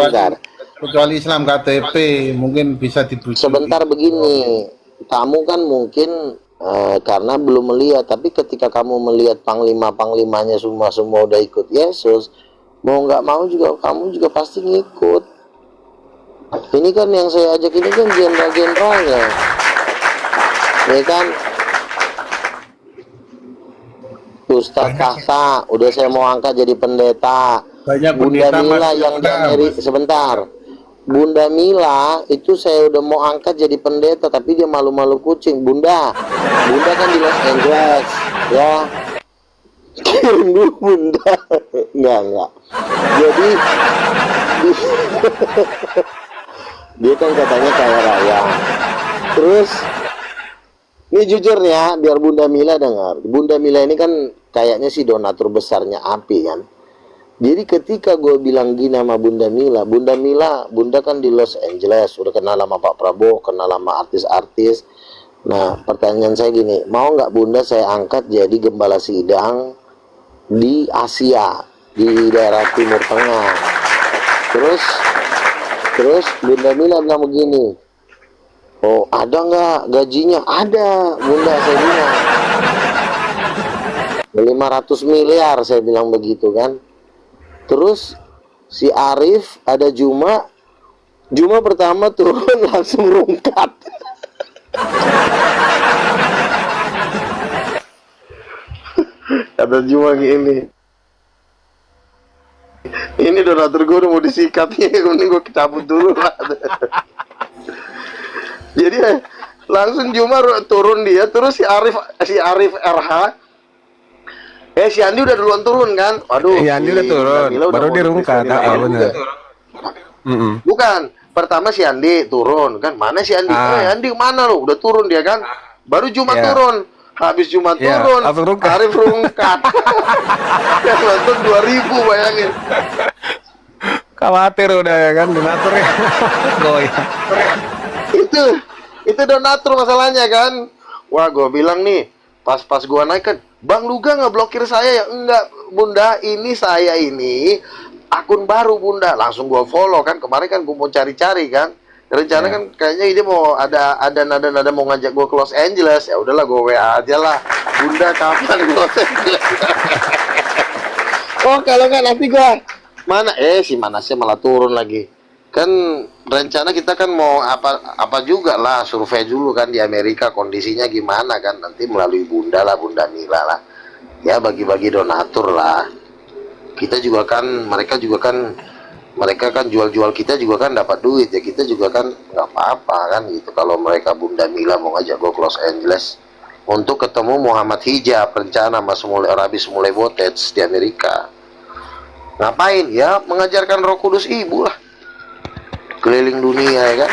Kecuali Islam KTP mungkin bisa dibujuk. Sebentar begini, kamu kan mungkin karena belum melihat, tapi ketika kamu melihat panglima-panglimanya semua udah ikut Yesus, mau nggak mau juga kamu juga pasti ngikut. Ini kan yang saya ajak ini kan jenderal-jenderalnya, ya kan? Ustadz Tahta, udah saya mau angkat jadi pendeta. Banyak Bunda pendeta Mila yang di Amerika, sebentar. Bunda Mila itu saya udah mau angkat jadi pendeta, tapi dia malu-malu kucing. Bunda kan di Los Angeles, ya. Kirim dulu Bunda. Enggak. Jadi dia kan katanya kaya raya. Terus ini jujur ya, biar Bunda Mila dengar. Bunda Mila ini kan kayaknya sih donatur besarnya API kan. Jadi ketika gue bilang gini sama Bunda Mila, Bunda kan di Los Angeles, udah kenal sama Pak Prabowo, kenal sama artis-artis. Nah, pertanyaan saya gini, mau nggak Bunda saya angkat jadi gembala sidang di Asia, di daerah Timur Tengah. Terus Bunda Mila bilang begini, oh ada nggak gajinya? Ada Bunda, saya bilang 500 miliar, saya bilang begitu kan. Terus si Arif ada Juma pertama turun langsung rungkat. Kata Juma gini, ini donatur gue udah mau disikat nih, ini gue cabut dulu lah. Jadi langsung Juma turun dia, terus si Arif RH, si Andi udah duluan turun kan? Waduh. Iya, Andi udah turun, baru dirungkat. Bener. Bukan, pertama si Andi turun kan? Mana si Andi? Andi mana lo? Udah turun dia kan? Baru Juma turun. Habis Juma turun, Arif rungkat. Yang nonton 2.000, bayangin. Khawatir udah ya kan donaturnya. Goyang. Itu donatur masalahnya kan? Wah, gue bilang nih, pas gue naik kan, Bang Luga ngeblokir saya ya? Enggak Bunda, ini saya ini akun baru Bunda. Langsung gue follow kan, kemarin kan gue mau cari-cari kan. Rencana kan kayaknya ini mau ada nada mau ngajak gue ke Los Angeles. Ya udahlah, gue WA aja lah. Bunda kapan ke Los Angeles? Oh kalau nggak nanti gue mana? Si Manasnya malah turun lagi. Kan rencana kita kan mau apa juga lah, survei dulu kan di Amerika kondisinya gimana kan, nanti melalui Bunda Mila lah ya, bagi-bagi donatur lah. Kita juga kan, mereka kan jual-jual kita juga kan dapat duit ya, kita juga kan nggak apa-apa kan gitu. Kalau mereka Bunda Mila mau ngajak gue ke Los Angeles untuk ketemu Muhammad Hijab, rencana sama Rabi Semulai Botets di Amerika. Ngapain? Ya mengajarkan Roh Kudus Ibu lah, keliling dunia ya kan.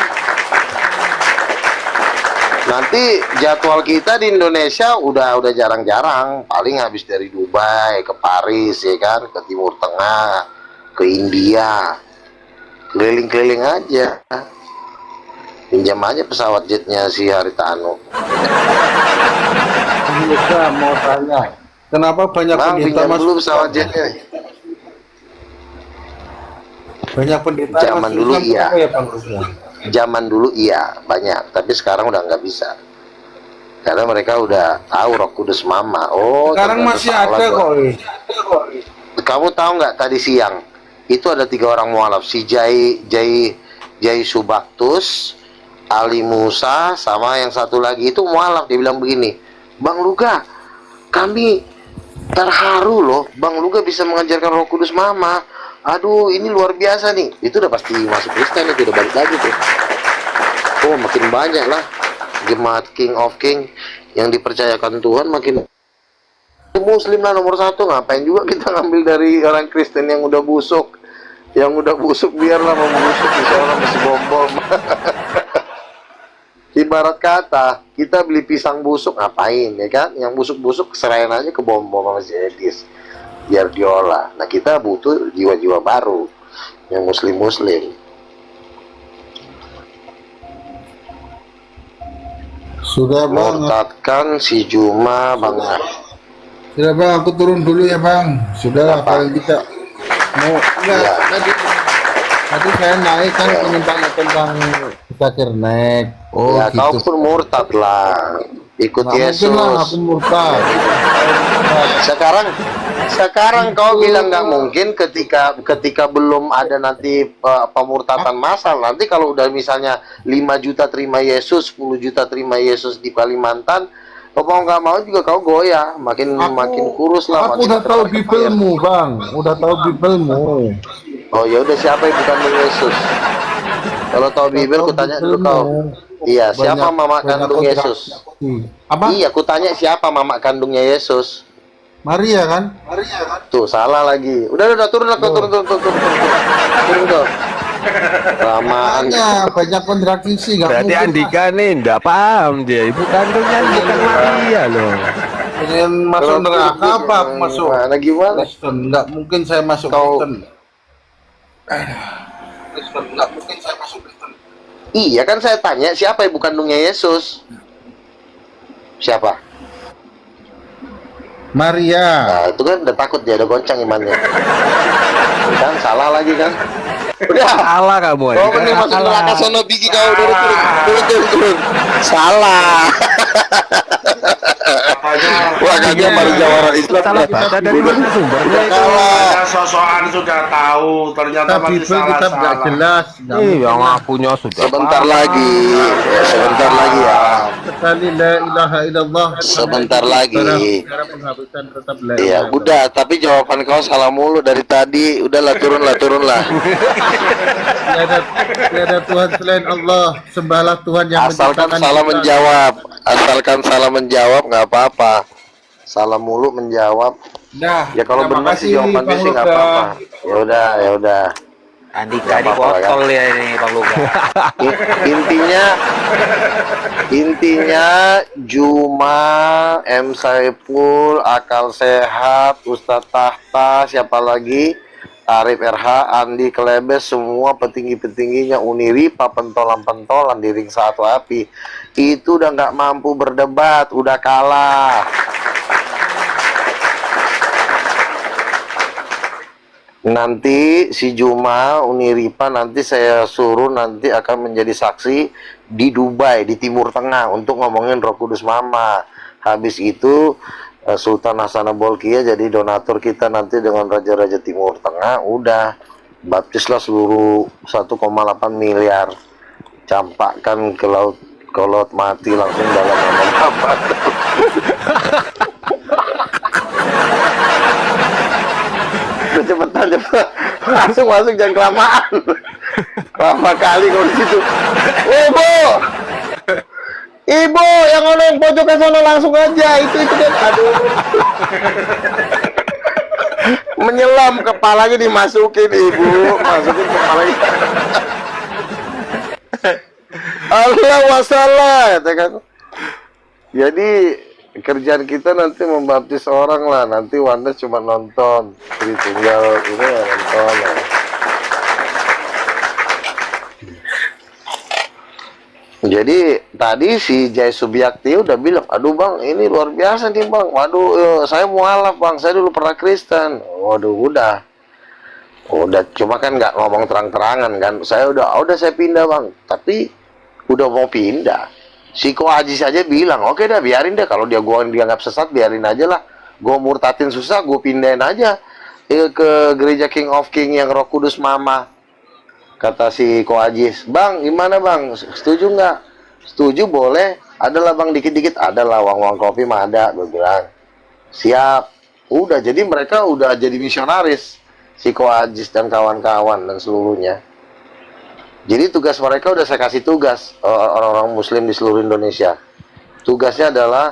Nanti jadwal kita di Indonesia udah jarang-jarang, paling habis dari Dubai ke Paris ya kan, ke Timur Tengah, ke India, keliling-keliling aja. Pinjam aja pesawat jetnya si Haritano. Bisa mau tanya, kenapa banyak Bang, pendeta pinjam dulu masuk pesawat jetnya. banyak pendeta Zaman masuk dulu Islam, iya. kenapa ya Bang Luga? Zaman dulu iya banyak, tapi sekarang udah nggak bisa. Karena mereka udah tahu Roh Kudus Mama. Oh, Sekarang ternyata masih salah ada gua. kok. kamu tahu nggak tadi siang itu ada 3 orang mualaf, si Jai Subaktus, Ali Musa, sama yang satu lagi itu mualaf. Dia bilang begini, Bang Luga, kami terharu loh, Bang Luga bisa mengajarkan Roh Kudus Mama. Aduh, ini luar biasa nih. Itu udah pasti masuk Kristen, itu udah balik lagi tuh. Oh, makin banyak lah jemaat King of King yang dipercayakan Tuhan, makin Muslim lah nomor 1. Ngapain juga kita ngambil dari orang Kristen yang udah busuk. Yang udah busuk biarlah membusuk, bisa orang masih bom-bom. Ibarat kata, kita beli pisang busuk ngapain ya kan? Yang busuk-busuk serahin aja ke bom-bom sama si Edis biar diolah. Nah, kita butuh jiwa-jiwa baru yang muslim-muslim. Sudah bang. Murtadkan si Juma Bang. Sudah bang, aku turun dulu ya bang. Sudah paling kita mau enggak Ya. tadi saya naik kan ingin tanya tentang Zakir Naik. Oh Ya, kau gitu. pun murtad lah. Ikut Nggak mungkin lah Yesus. aku murtad. Sekarang kau bilang nggak mungkin ketika belum ada nanti pemurtatan massal. Nanti kalau udah misalnya 5 juta terima Yesus, 10 juta terima Yesus di Kalimantan, kau mau nggak mau juga kau goyah, makin kurus lah. Aku makin udah tahu terpakai Bibelmu bang, udah tahu Bibelmu. Oh ya udah, siapa yang kandung Yesus? Kalau tahu Bibel, ku tanya dulu kau. Iya, siapa mama kandung Yesus? Apa? Iya, ku tanya siapa mama kandungnya Yesus? Maria kan? Tuh salah lagi. Udah turun lah kau, turun kau. Lamaan. Makanya banyak kontradiksi nggak Berarti mungkin. Andika nih nggak paham dia. Ibu kandungnya bukan Maria loh. Pengen masuk neraka apa aku masuk Gimana? Kristen? Nggak mungkin saya masuk Kau- Kristen. Kristen, nggak mungkin saya masuk Kristen. Iya kan saya tanya siapa ibu kandungnya Yesus? Siapa? Maria. Nah itu kan udah takut dia, udah goncang imannya. Kan salah lagi kan? Udah. Salah kamu Kau Andika. mending masuk neraka sono biji kau, turun. Salah. Wah kagak baru jawara Islam. Salah kita dari mana sumbernya itu? Kalah. Sosokan sudah tahu, ternyata Kita masih Bibel kita nggak salah-salah. jelas. Nggak Ih, mungkin yang lah. akunya sudah Sebentar paham. lagi. Ya, sebentar lagi ya. Sekali la ilaha illallah. Sebentar lagi. Cara penghabisan tetap la Iya, ilaha illallah. udah. Tapi jawaban kau salah mulu dari tadi. Udahlah, turunlah. Tiada Tuhan selain Allah. Sembahlah Tuhan yang Asalkan menciptakan salah kita. menjawab. Asalkan salah menjawab nggak apa-apa. Salah mulu menjawab. Nah, Ya kalau terima benar sih kasih, jawabannya Bang sih nggak Luka. apa-apa. Ya udah. Andika Nggak di apa-apa, botol ya ini Bang Luka. Intinya Juma, M Saiful, Akal Sehat, Ustadz Tahta, siapa lagi? Arif RH, Andi Kelebes, semua petinggi-petingginya Uniripa, pentolan-pentolan di ring satu api itu udah nggak mampu berdebat, udah kalah. Nanti si Juma Uniripa nanti saya suruh nanti akan menjadi saksi di Dubai, di Timur Tengah untuk ngomongin Roh Kudus Mama. Habis itu Sultan Hasanah Bolkiah jadi donatur kita nanti dengan raja-raja Timur Tengah. Udah baptislah seluruh 1,8 miliar, campakkan ke laut mati langsung dalam nama Bapa. Cepetan langsung masuk, jangan kelamaan. Lama kali kau di situ. Ibu yang ono yang pojok ke sana langsung aja itu kan, aduh. Menyelam kepalanya dimasukin ibu, masukin kepalanya. Allah wassalam, ya kan. Jadi kerjaan kita nanti membaptis orang lah, nanti Wanda cuma nonton, jadi tinggal ini ya nonton ya. Jadi tadi si Jai Subyakti udah bilang, aduh bang ini luar biasa nih bang, waduh saya mualaf bang, saya dulu pernah Kristen. Waduh udah cuma kan nggak ngomong terang-terangan kan, saya udah saya pindah bang, tapi udah mau pindah. Si Ko Haji saja bilang, oke dah biarin deh, kalau dia nggak sesat biarin aja lah, gue murtatin susah, gue pindahin aja. ke gereja King of King yang Roh Kudus Mama. Kata si Ko Ajis, Bang, gimana Bang? Setuju nggak? Setuju, boleh. Adalah Bang, dikit-dikit adalah uang kopi mah ada, gue bilang. Siap. Udah, jadi mereka udah jadi misionaris. Si Ko Ajis dan kawan-kawan dan seluruhnya. Jadi tugas mereka udah saya kasih tugas orang-orang Muslim di seluruh Indonesia. Tugasnya adalah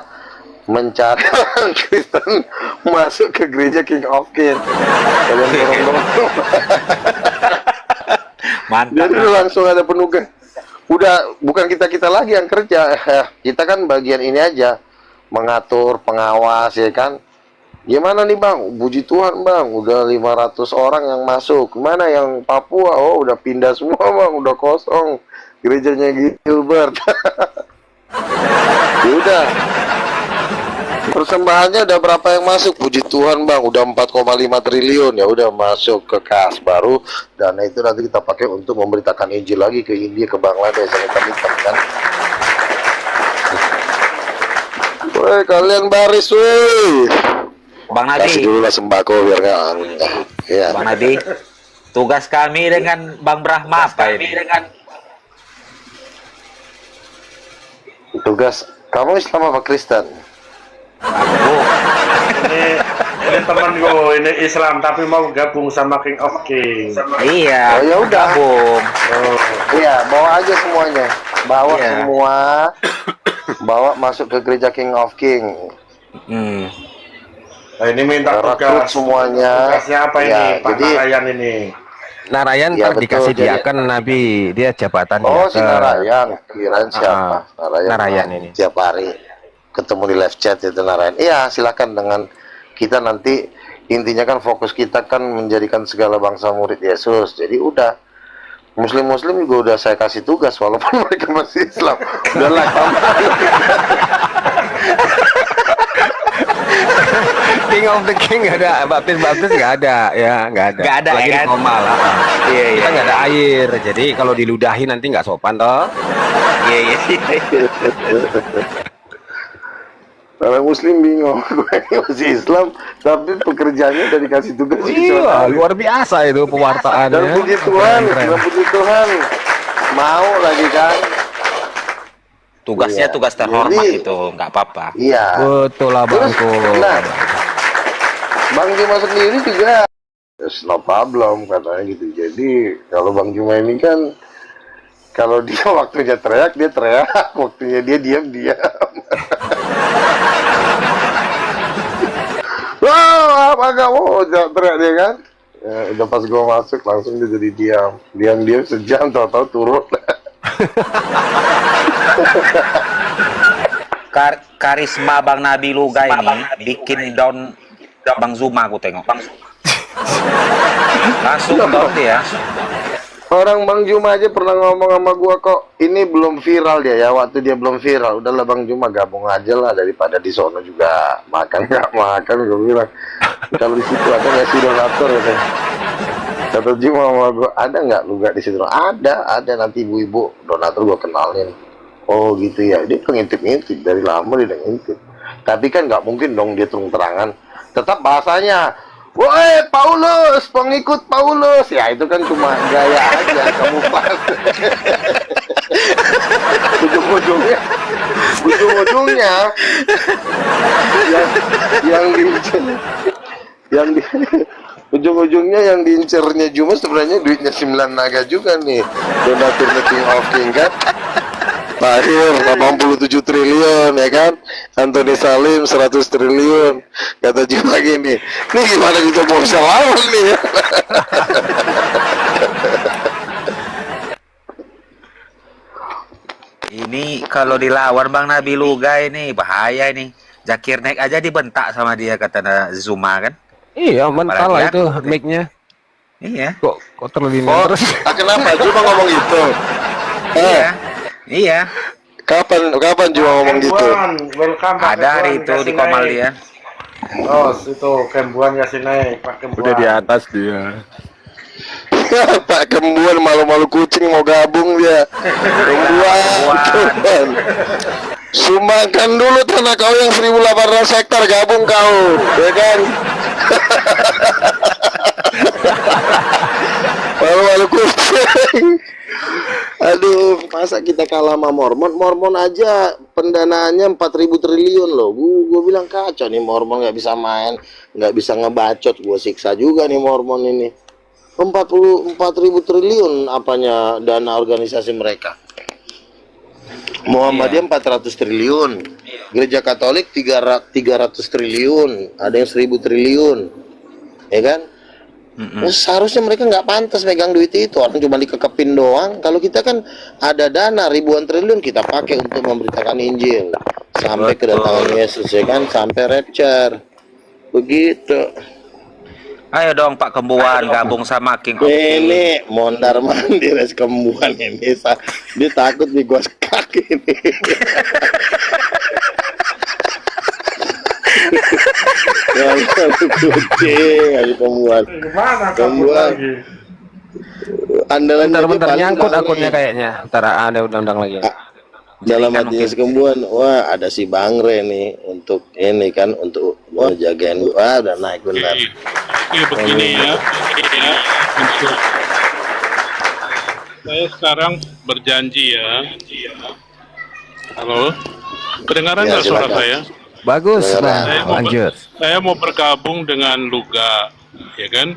mencari orang Kristen masuk ke gereja King of King. Kalian dorong-dorong. Mantap. Jadi langsung ada penugas. Udah bukan kita lagi yang kerja. Kita kan bagian ini aja, mengatur, pengawas ya kan. Gimana nih Bang? Puji Tuhan Bang, udah 500 orang yang masuk. Mana yang Papua? Oh, udah pindah semua Bang, udah kosong. Gerejanya Gilbert. Ya udah. Persembahannya udah berapa yang masuk? Puji Tuhan Bang, udah 4,5 triliun. Ya udah masuk ke kas baru. Dana itu nanti kita pakai untuk memberitakan Injil lagi ke India, ke Bangladesh, yang hitam kan. Woi, kalian baris woi. Bang Kasih Nadi, dulu lah sembako biar nggak ya. Bang Nadi, tugas kami dengan Bang Brahma apa ini? Tugas kamu Islam apa Kristen? Ini teman gue, ini Islam tapi mau gabung sama King of King. Iya, Oh, ya udah. gabung. Iya, bawa aja semuanya. Bawa Iya. semua. Bawa masuk ke gereja King of King. Hmm. Nah, ini minta Rekrut tugas. semuanya. Tugasnya apa ini, Ya, Pak jadi Narayan ini? Narayan Ya, ntar betul, dikasih jadi- diaken Nabi, dia jabatan oh diaken. si Narayan, kirain siapa? Narayan ini. Tiap hari ketemu di live chat itu Narayan. Iya, silakan dengan kita nanti, intinya kan fokus kita kan menjadikan segala bangsa murid Yesus. Jadi udah Muslim juga udah saya kasih tugas walaupun mereka masih Islam. Udahlah kamu. King of the King nggak ada, baptis nggak ada, ya nggak ada. Nggak ada, Lagi ya di kan? Komal, Iya, kita nggak ada air, jadi kalau diludahi nanti nggak sopan toh. Iya, iya. Orang Muslim bingung, gue ini masih Islam, tapi pekerjaannya udah dikasih tugas. Iya, luar biasa itu pewartaannya. Dan puji Tuhan, Keren. dan puji Tuhan, mau lagi kan? Tugasnya Iya. tugas terhormat Jadi- itu, nggak apa-apa. Iya. Betul lah Terus, Bangku. nah, Bang Juma sendiri juga, there's no problem katanya gitu. Jadi kalau Bang Juma ini kan, kalau dia waktunya teriak, dia teriak, waktunya dia diam. Wah, apa kamu? Jangan teriak dia kan? Ya, udah pas gua masuk langsung dia jadi diam sejam, tahu-tahu turun. Karisma Bang Nabi Luga ini bikin down Bang Zuma, aku tengok. Langsung down dia. Orang Bang Juma aja pernah ngomong sama gua kok, ini belum viral dia ya, waktu dia belum viral. Udahlah Bang Juma gabung aja lah daripada di sono juga makan nggak makan, gua bilang. Kalau di situ ada nggak sih donatur ya? Kata Juma sama gua, ada nggak lu nggak di situ? Ada nanti ibu-ibu donatur gua kenalin. Oh gitu ya, dia ngintip-ngintip dari lama dia udah ngintip. Tapi kan nggak mungkin dong dia terang-terangan. Tetap bahasanya, woi Paulus, pengikut Paulus. Ya itu kan cuma gaya aja, kamu pas. Ujung-ujungnya ujung-ujungnya yang diincernya Juma sebenarnya duitnya 9 naga juga nih. Donaturnya King of King kan. Lahir 87 triliun ya kan. Anthony Salim 100 triliun. Kata Juma gini, nih gimana kita mau bisa lawan nih ya. Ini kalau dilawan Bang Nabi Luga ini bahaya ini. Zakir Naik aja dibentak sama dia, kata Zuma kan. Iya, mental lah Apalagi itu aku, mic-nya. Iya. Kok terlindung Oh, terus? kenapa Juma ngomong gitu? Iya. Iya. Kapan Juma ngomong gitu? Kembuan, welcome Pak Ada hari Kembuan, itu di kasih Komal naik. dia. Oh, itu Kembuan kasih naik, Pak Kembuan. Udah di atas dia. Pak Kembuan malu-malu kucing mau gabung dia. Kembuan. Sumbangkan dulu tanah kau yang 1.800 hektar, gabung kau, ya kan? Malu-malu kucing. Aduh, masa kita kalah sama Mormon? Mormon aja pendanaannya 4.000 triliun loh. Gue bilang kacau nih Mormon, nggak bisa main, nggak bisa ngebacot. Gue siksa juga nih Mormon ini. 44.000 triliun apanya dana organisasi mereka. Muhammadiyah 400 triliun, Gereja Katolik 300 triliun, ada yang 1.000 triliun, ya kan? Seharusnya mereka nggak pantas megang duit itu, orang cuma dikekepin doang. Kalau kita kan ada dana ribuan triliun, kita pakai untuk memberitakan Injil sampai kedatangan Yesus, ya kan? Sampai rapture, begitu. Ayo dong Pak Kembuan gabung sama King of King. Ini mondar mandir Kembuan ini, dia takut nih gua sekak ini. Ya, kucing, ada Kembuan. Kembuan. Andalan Bentar nyangkut akunnya kayaknya. Ntar ada undang-undang lagi. Dalam hatinya Kembuan, wah ada si Bang Re nih untuk ini kan, untuk jagain gua, udah naik benar. Oke, begini ya, untuk saya sekarang berjanji ya. Halo, kedengaran Ya, nggak suara silakan. saya? Bagus, Bang. Saya Lanjut. saya mau bergabung dengan Luga, ya kan?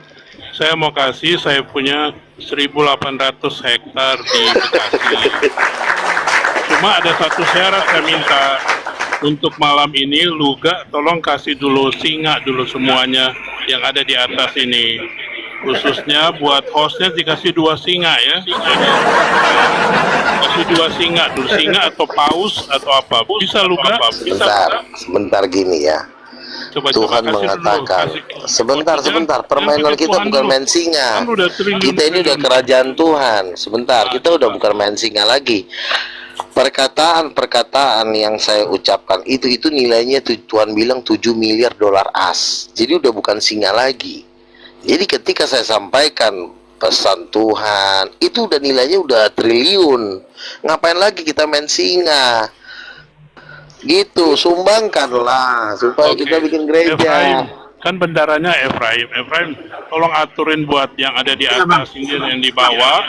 Saya mau kasih, saya punya 1.800 hektar di Bekasi. Cuma ada satu syarat saya minta, untuk malam ini Luga tolong kasih dulu singa dulu semuanya yang ada di atas ini, khususnya buat hostnya dikasih 2 singa ya. Kasih 2 singa dulu, singa atau paus atau apa, bisa Luga? Bisa. Sebentar gini ya. Coba Tuhan kasih mengatakan, dulu, kasih. sebentar, permainan Yang kita Tuhan bukan dulu. main singa. Kan udah triliun- Kita ini udah kerajaan Tuhan. Sebentar, kita udah bukan main singa lagi. Perkataan yang saya ucapkan itu nilainya Tuhan bilang 7 miliar dolar as. Jadi udah bukan singa lagi. Jadi ketika saya sampaikan pesan Tuhan, itu udah nilainya udah triliun. Ngapain lagi kita main singa? Gitu, sumbangkanlah supaya Oke. kita bikin gereja. Efraim, kan bendaranya Efraim, tolong aturin buat yang ada di atas ini, yang di bawah,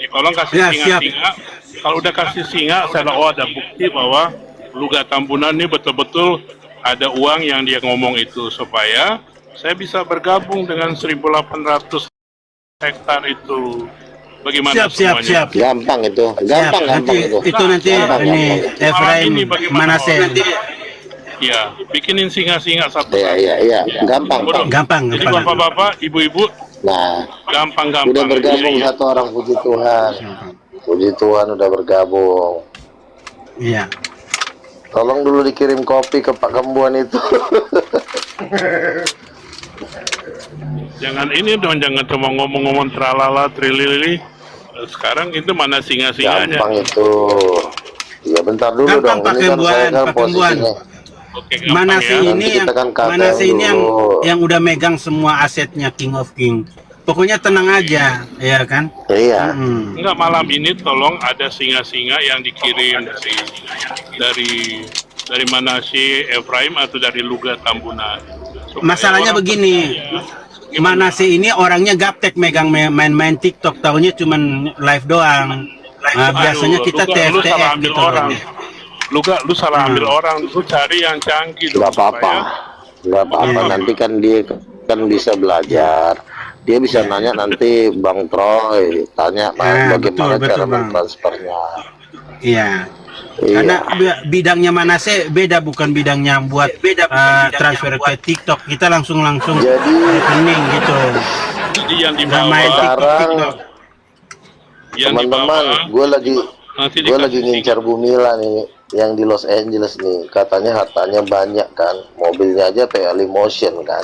tolong kasih Ya, singa-singa. Kalau udah kasih singa, saya ada bukti bahwa Luga Tambunan ini betul-betul ada uang yang dia ngomong itu, supaya saya bisa bergabung dengan 1.800 hektar itu. Bagaimana Siap. semuanya? Gampang itu, gampang itu. Itu nanti Gampang, ini gampang. Efraim Ini bagaimana Manase. Ya, bikinin singa-singa satu. Iya, gampang, Pak. Gampang. Jadi bapak-bapak, ibu-ibu, Nah, gampang-gampang. udah bergabung Iya. satu orang, puji Tuhan. Puji Tuhan udah bergabung. Iya. Tolong dulu dikirim kopi ke Pak Kembuan itu. Jangan ini dong, jangan cuma ngomong-ngomong tralala, trilili. Sekarang itu mana singa-singanya? Gampang itu. Ya bentar dulu Gampang, dong. Pak Ini kan Kembuan, saya kan Pak Kembuan. posisinya. Oke, gampang Manase ya. ini Nanti yang kita kan KTM Manase ini dulu. yang udah megang semua asetnya King of King. Pokoknya tenang aja, ya kan? Iya. Enggak, malam ini tolong ada singa-singa yang dikirim dari Manase Efraim atau dari Luga Tambunan. Supaya Masalahnya orang begini, percaya. Manase ini orangnya gaptek megang main-main TikTok, tahunya cuman live doang. Nah, biasanya kita Luga, lu salah TFTF ambil gitu orang. loh. Lu salah ambil orang, lu cari yang canggih dong, Gak apa-apa. supaya- Gak apa-apa. Iya. Nanti kan dia kan bisa belajar. Dia bisa nanya nanti Bang Troy, tanya bagaimana betul, cara Bang. mentransfernya. Iya. Iya. Karena bidangnya Manase beda, bukan bidangnya buat transfer ke TikTok. Kita langsung Jadi rekening gitu. Jadi yang di Nggak main bawah, sekarang yang di teman-teman, bawah, gue lagi nanti gue lagi dikasih ngincar Bumila nih yang di Los Angeles nih. Katanya hartanya banyak kan, mobilnya aja kayak limousine kan.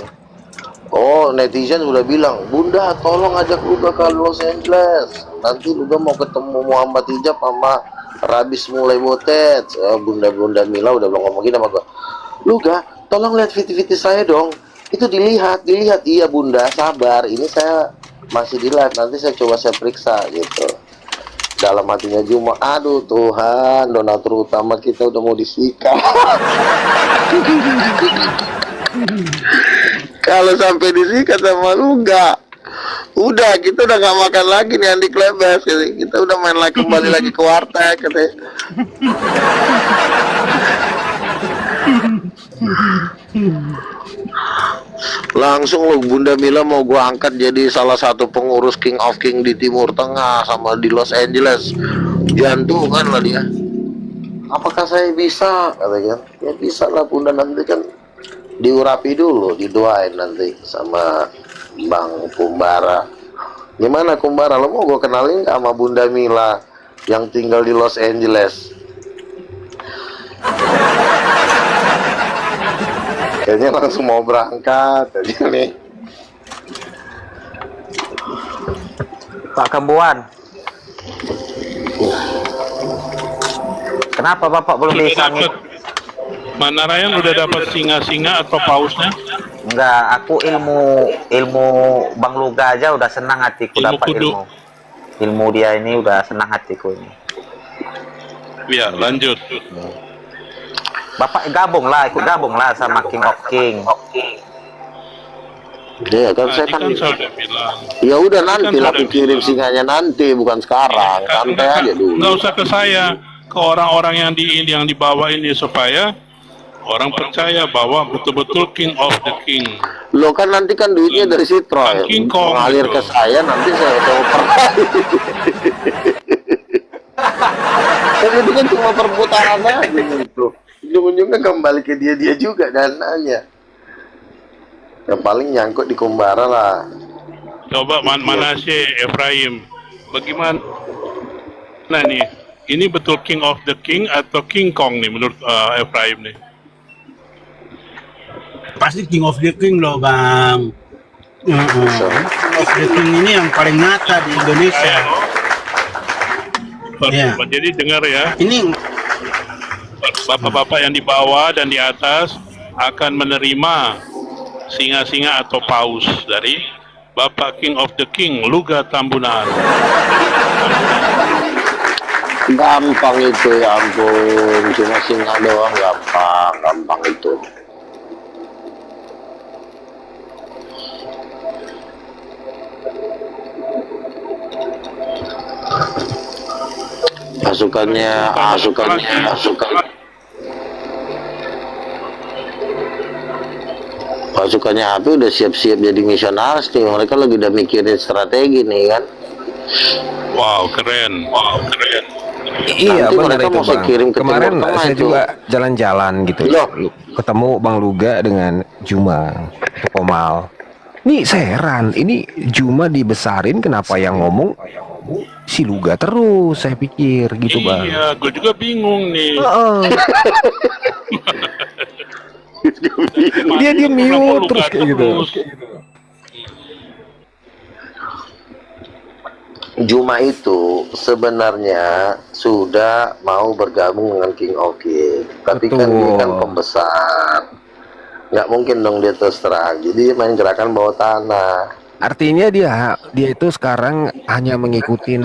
Oh, netizen sudah bilang, Bunda tolong ajak Luga ke Los Angeles. Nanti Luga mau ketemu Muhammad Hijab sama Rabis mulai botet. Bunda Mila udah bilang ngomong gini sama gua. Luga, tolong lihat video-video saya dong. Itu dilihat. Iya Bunda, sabar. Ini saya masih di live, nanti saya periksa gitu. Dalam hatinya Juma, aduh Tuhan, donatur utama kita udah mau disikat. Kalau sampai disikat sama lu enggak, udah kita udah nggak makan lagi nih Andi Klebes, kita udah main lagi, kembali lagi ke warteg katanya. Langsung lo Bunda Mila mau gua angkat jadi salah satu pengurus King of King di Timur Tengah sama di Los Angeles. Jantungan lah dia. Apakah saya bisa? Katanya. Ya bisa lah Bunda, nanti kan diurapi dulu, didoain nanti sama Bang Kumbara. Gimana Kumbara? Lo mau gua kenalin gak sama Bunda Mila yang tinggal di Los Angeles? Kayaknya langsung mau berangkat tadi nih. Pak Kembuan. Kenapa Bapak belum Sudah disangit? dapat, Mana Ryan udah dapat singa-singa atau pausnya? Enggak, aku ilmu Bang Luga aja udah senang hatiku Ilmu dapat kudu. ilmu dia ini udah senang hatiku ini. Ya, lanjut. Bapak ikut gabung lah sama King of King. Ya kan saya Tadi kan, kan saya udah bilang. ya udah nanti Kan lah sudah pikirin bilang. singanya nanti, bukan sekarang. Santai aja dulu. Nggak usah ke saya, ke orang-orang yang dibawa ini supaya orang percaya bahwa betul-betul King of the King. Lo kan nanti kan duitnya dari Citroy, King Kong mengalir itu. ke saya, nanti saya oper. Kan itu kan cuma perputaran aja gitu. Ujung-ujungnya kembali ke dia juga dananya. Yang paling nyangkut di Kumbara lah. Coba Manasye Efraim, bagaimana? Nah nih, ini betul King of the King atau King Kong nih menurut Efraim nih? Pasti King of the King loh Bang. King of the King ini yang paling nyata di Indonesia. Ya. Jadi dengar ya, Ini bapak-bapak yang di bawah dan di atas akan menerima singa-singa atau paus dari Bapak King of the King, Luga Tambunan. Gampang itu, ya ampun, cuma singa doang, gampang itu. Pasukannya apa udah siap-siap jadi misionaris nih, mereka lagi udah mikirin strategi nih kan. Wow, keren. Iya Nanti benar mereka itu mau saya Bang. kirim ke Kemarin Timur Tengah saya itu. juga jalan-jalan gitu, Loh. ketemu Bang Luga dengan Juma Komal. Nih saya heran, ini Juma dibesarin, kenapa yang ngomong si Luga terus? Saya pikir gitu Bang. Iya, gue juga bingung nih. Dia mute terus kayak gitu. Juma itu sebenarnya sudah mau bergabung dengan King of King, tapi kan Betul. dia kan pembesar, nggak mungkin dong dia terus terang, jadi main gerakan bawah tanah. Artinya dia itu sekarang hanya mengikuti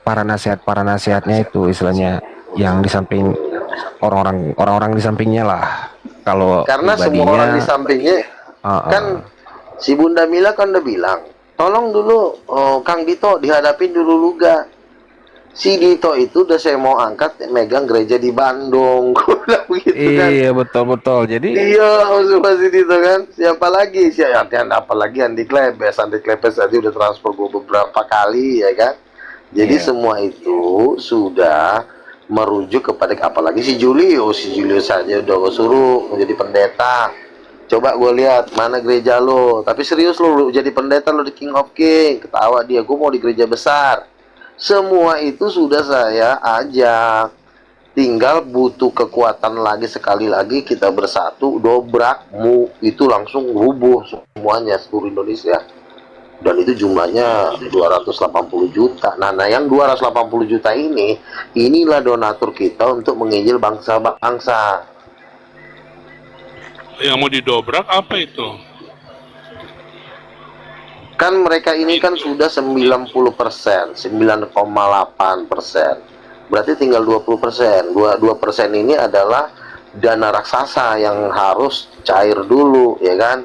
para nasihatnya itu, istilahnya yang di samping orang-orang di sampingnya lah. Kalau Karena semua pribadinya, orang di sampingnya kan si Bunda Mila kan udah bilang, tolong dulu Kang Dito dihadapin dulu Luga. Si Dito itu udah saya mau angkat megang gereja di Bandung. Udah begitu kan. iya betul. Jadi Iya, masih Dito kan. Siapa lagi? Apa lagi Andi Klebes tadi udah transfer gue beberapa kali ya kan. Jadi Iya. semua itu sudah merujuk kepada, apalagi si Julius saja udah gue suruh menjadi pendeta. Coba gue lihat mana gereja lo, tapi serius lo jadi pendeta lo di King of King. Ketawa dia, gue mau di gereja besar. Semua itu sudah saya ajak, tinggal butuh kekuatan lagi, sekali lagi kita bersatu, dobrak itu langsung rubuh semuanya seluruh Indonesia. Dan itu jumlahnya 280 juta. Nah, yang 280 juta inilah donatur kita untuk menginjil bangsa-bangsa. Yang mau didobrak apa itu? Kan mereka ini kan sudah 90%, 9,8%. Berarti tinggal 20%. 2% ini adalah dana raksasa yang harus cair dulu, ya kan?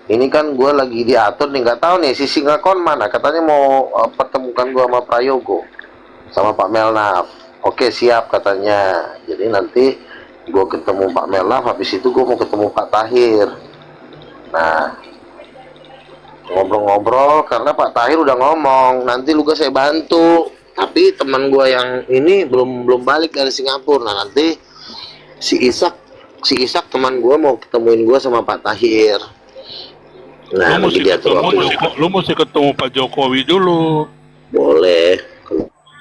Ini kan gue lagi diatur nih, nggak tahu nih si Singakon mana. Katanya mau pertemukan gue sama Prayogo, sama Pak Melnaf. Oke, siap katanya. Jadi nanti gue ketemu Pak Melnaf, habis itu gue mau ketemu Pak Tahir. Nah, ngobrol-ngobrol karena Pak Tahir udah ngomong nanti lu saya bantu, tapi teman gua yang ini belum balik dari Singapura. Nah, nanti si Ishak teman gua mau ketemuin gua sama Pak Tahir. Nah, lu mesti ketemu Pak Jokowi dulu. Boleh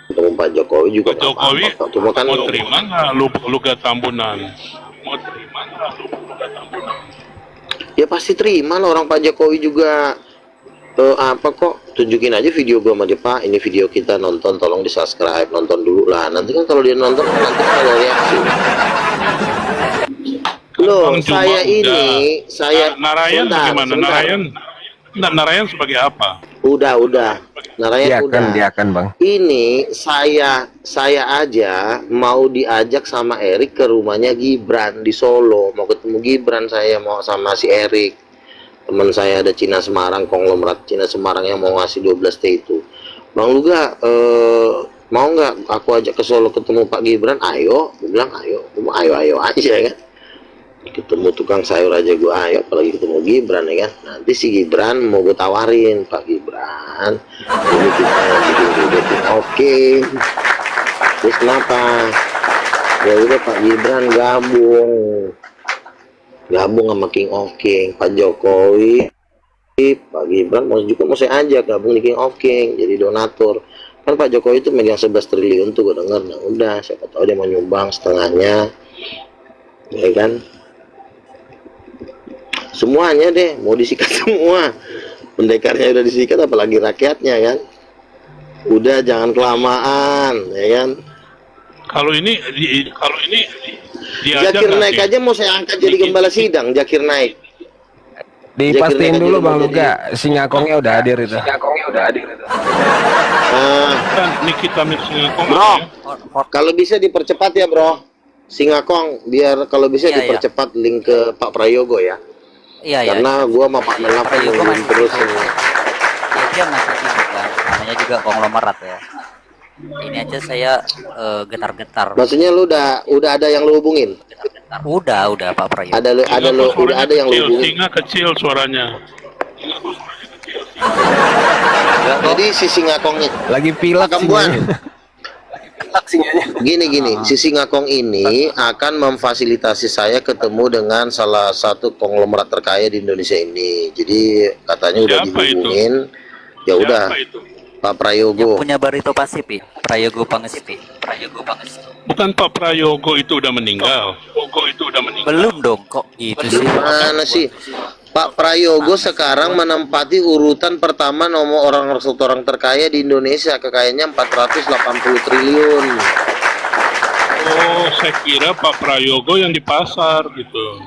ketemu Pak Jokowi juga. Pak Jokowi cuma kan mau terima nggak lu ke Tambunan? Ya pasti terima lah, orang Pak Jokowi juga. Apa kok, tunjukin aja video gua sama dia, Pak, ini video kita nonton, tolong di subscribe, nonton dulu lah. Nanti kan kalau dia nonton nanti ada reaksi. Loh, saya ini Narayan bagaimana? Narayan sebagai apa? Udah Narayan Dia akan Bang. Ini saya aja mau diajak sama Erik ke rumahnya Gibran di Solo, mau ketemu Gibran, saya mau sama si Erik. Teman saya ada Cina Semarang, konglomerat Cina Semarang yang mau ngasih 12T itu. Bang Luga, mau nggak aku ajak ke Solo ketemu Pak Gibran? Ayo, gue bilang ayo aja kan. Ketemu tukang sayur aja gue ayo, apalagi ketemu Gibran, ya kan. Nanti si Gibran mau gue tawarin, Pak Gibran, ini kita bikin oke. Terus kenapa? Ya udah Pak Gibran gabung sama King of King, Pak Jokowi, Pak Gibran mau saya ajak gabung di King of King jadi donatur. Kan Pak Jokowi itu megang 11 triliun tuh gue denger. Nah udah, siapa tahu dia mau nyumbang setengahnya, ya kan. Semuanya deh mau disikat semua, pendekarnya udah disikat apalagi rakyatnya kan. Udah, jangan kelamaan, ya kan. Kalau ini Zakir Naik aja mau saya angkat jadi gembala sidang. Zakir Naik Dipastiin dulu Bang Luga, Singakongnya udah hadir itu. Nikita Singakong. Bro, kalau bisa dipercepat ya Bro, Singakong, biar kalau bisa dipercepat link ke Pak Prayogo ya. Karena gua sama Pak Melnaf belum terus ini. Dia masih sibuk kan, namanya juga konglomerat ya. Ini aja saya getar-getar. Maksudnya lu udah ada yang lu hubungin? Udah Pak Prayogo. Udah ada yang lu hubungin. Singa kecil suaranya. Jadi si Singakongnya lagi pilek Gini, si Singakong ini akan memfasilitasi saya ketemu dengan salah satu konglomerat terkaya di Indonesia ini. Jadi katanya udah dihubungin. Ya udah. Pak Prayogo. Yang punya Barito Pasifik, Prayogo Pangesipi. Bukan Pak Prayogo itu udah meninggal. Belum dong kok gitu sih. Mana sih? Pak Prayogo sekarang menempati urutan pertama nomor orang terkaya di Indonesia, kekayaannya 480 triliun. Oh, saya kira Pak Prayogo yang di pasar gitu.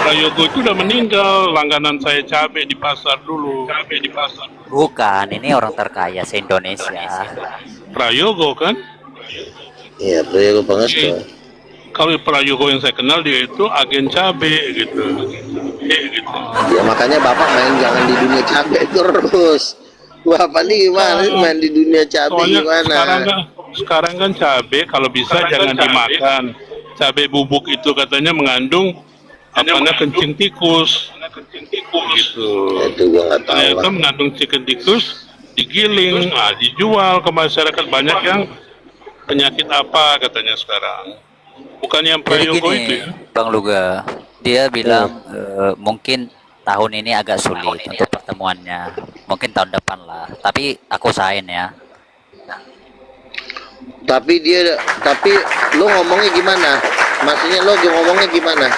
Prayogo itu udah meninggal, langganan saya cabai di pasar dulu. Bukan, ini orang terkaya se-Indonesia. Prayogo kan? Iya, Prayogo Pangestu. Kalau Prayogo yang saya kenal dia itu agen cabai gitu. Ya makanya Bapak jangan di dunia cabai terus. Bapak nih gimana main di dunia cabai gimana? Sekarang kan cabai kalau bisa jangan dimakan. Cabai bubuk itu katanya mengandung kencing tikus gitu. Itu gua nggak tahu. Ternyata mengandung kencing tikus, digiling, dijual ke masyarakat. Banyak yang penyakit apa katanya sekarang. Bukan yang Prayogo itu ya. Bang Luga, dia bilang mungkin tahun ini agak sulit untuk pertemuannya. Mungkin tahun depan lah. Tapi aku usahain ya. Tapi lu ngomongnya gimana? Maksudnya lu ngomongnya gimana?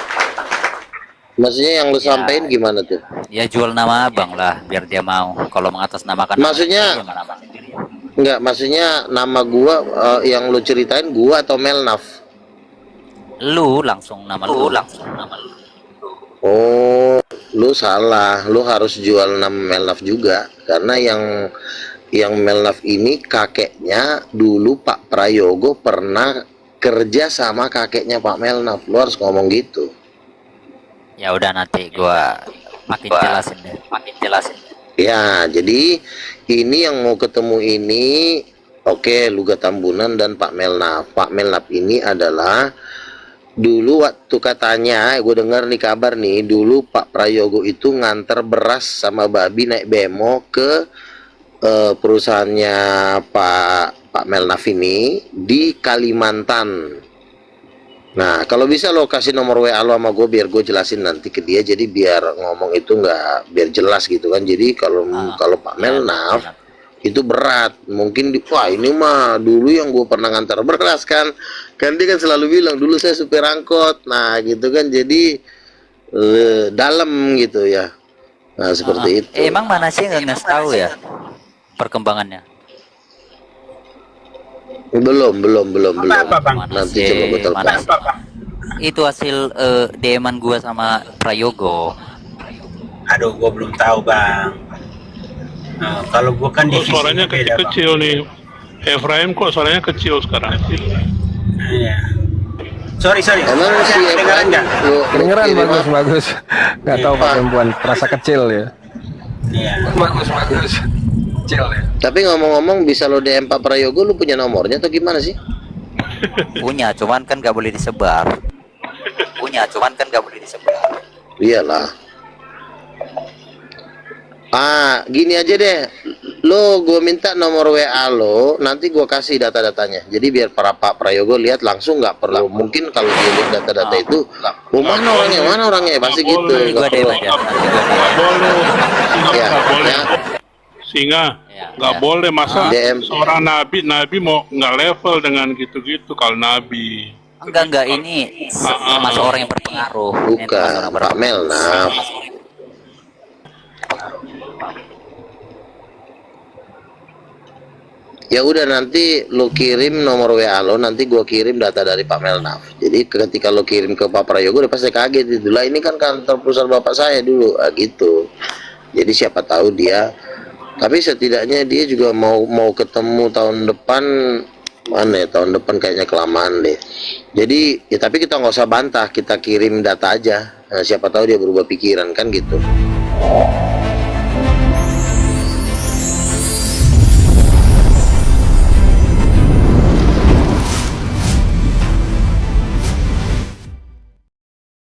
Maksudnya yang lu sampein gimana tuh? Ya jual nama abang lah, biar dia mau. Kalau mengatasnamakan maksudnya enggak, maksudnya nama gua yang lu ceritain gua atau Melnaf? Lu langsung nama lu. Oh, lu salah, lu harus jual 6 Melnaf juga, karena yang Melnaf ini kakeknya dulu Pak Prayogo pernah kerja sama kakeknya Pak Melnaf, lu harus ngomong gitu. Ya udah, nanti gua makin jelasin deh. Ya, jadi ini yang mau ketemu ini, oke, Luga Tambunan dan Pak Melnaf. Pak Melnaf ini adalah dulu waktu katanya, gue dengar nih kabar nih, dulu Pak Prayogo itu nganter beras sama babi naik bemo ke perusahaannya Pak Melnaf ini di Kalimantan. Nah, kalau bisa lo kasih nomor WA lo sama gue biar gue jelasin nanti ke dia, jadi biar ngomong itu nggak, biar jelas gitu kan. Jadi kalau Pak Melnaf itu berat, mungkin wah ini mah dulu yang gue pernah ngantar beras kan dia kan selalu bilang dulu saya supir angkot, nah gitu kan, jadi dalam gitu ya. Nah seperti itu. Emang mana sih nggak ngasih tahu ya perkembangannya? Belum. Nanti coba gue telepon. Itu hasil DM-an gua sama Prayogo. Aduh, gua belum tahu, Bang. Nah, kalau gua kan divisi suaranya kecil nih. Efraim kok suaranya kecil sekarang? Iya. Sorry. Emang si Efraim enggak? Kedengeran bagus. Nggak tahu Pak Perempuan, terasa kecil ya. Iya. Bagus. Kecil ya. Tapi ngomong-ngomong, bisa lo DM Pak Prayogo, lu punya nomornya atau gimana sih? Punya, cuman kan nggak boleh disebar. Iyalah. Gini aja deh, lo gue minta nomor WA lo, nanti gue kasih data-datanya. Jadi biar para Pak Prayogo lihat langsung, nggak perlu. Mungkin kalau dia lihat data-data itu, mana orangnya, pasti gitu. Gua DM aja. Singa nggak boleh, masa DM. seorang nabi mau nggak level dengan gitu-gitu. Kalau nabi Enggak, ini masuk orang yang berpengaruh. Bukan Pak Melnaf. Ya udah, nanti lo kirim nomor WA lo, nanti gua kirim data dari Pak Melnaf. Jadi ketika lo kirim ke Pak Prayogo, udah pasti kaget itu lah, ini kan kantor perusahaan bapak saya dulu, gitu. Jadi siapa tahu dia, tapi setidaknya dia juga mau ketemu tahun depan. Mana ya, tahun depan kayaknya kelamaan deh. Jadi ya, tapi kita nggak usah bantah, kita kirim data aja. Nah, siapa tahu dia berubah pikiran kan gitu.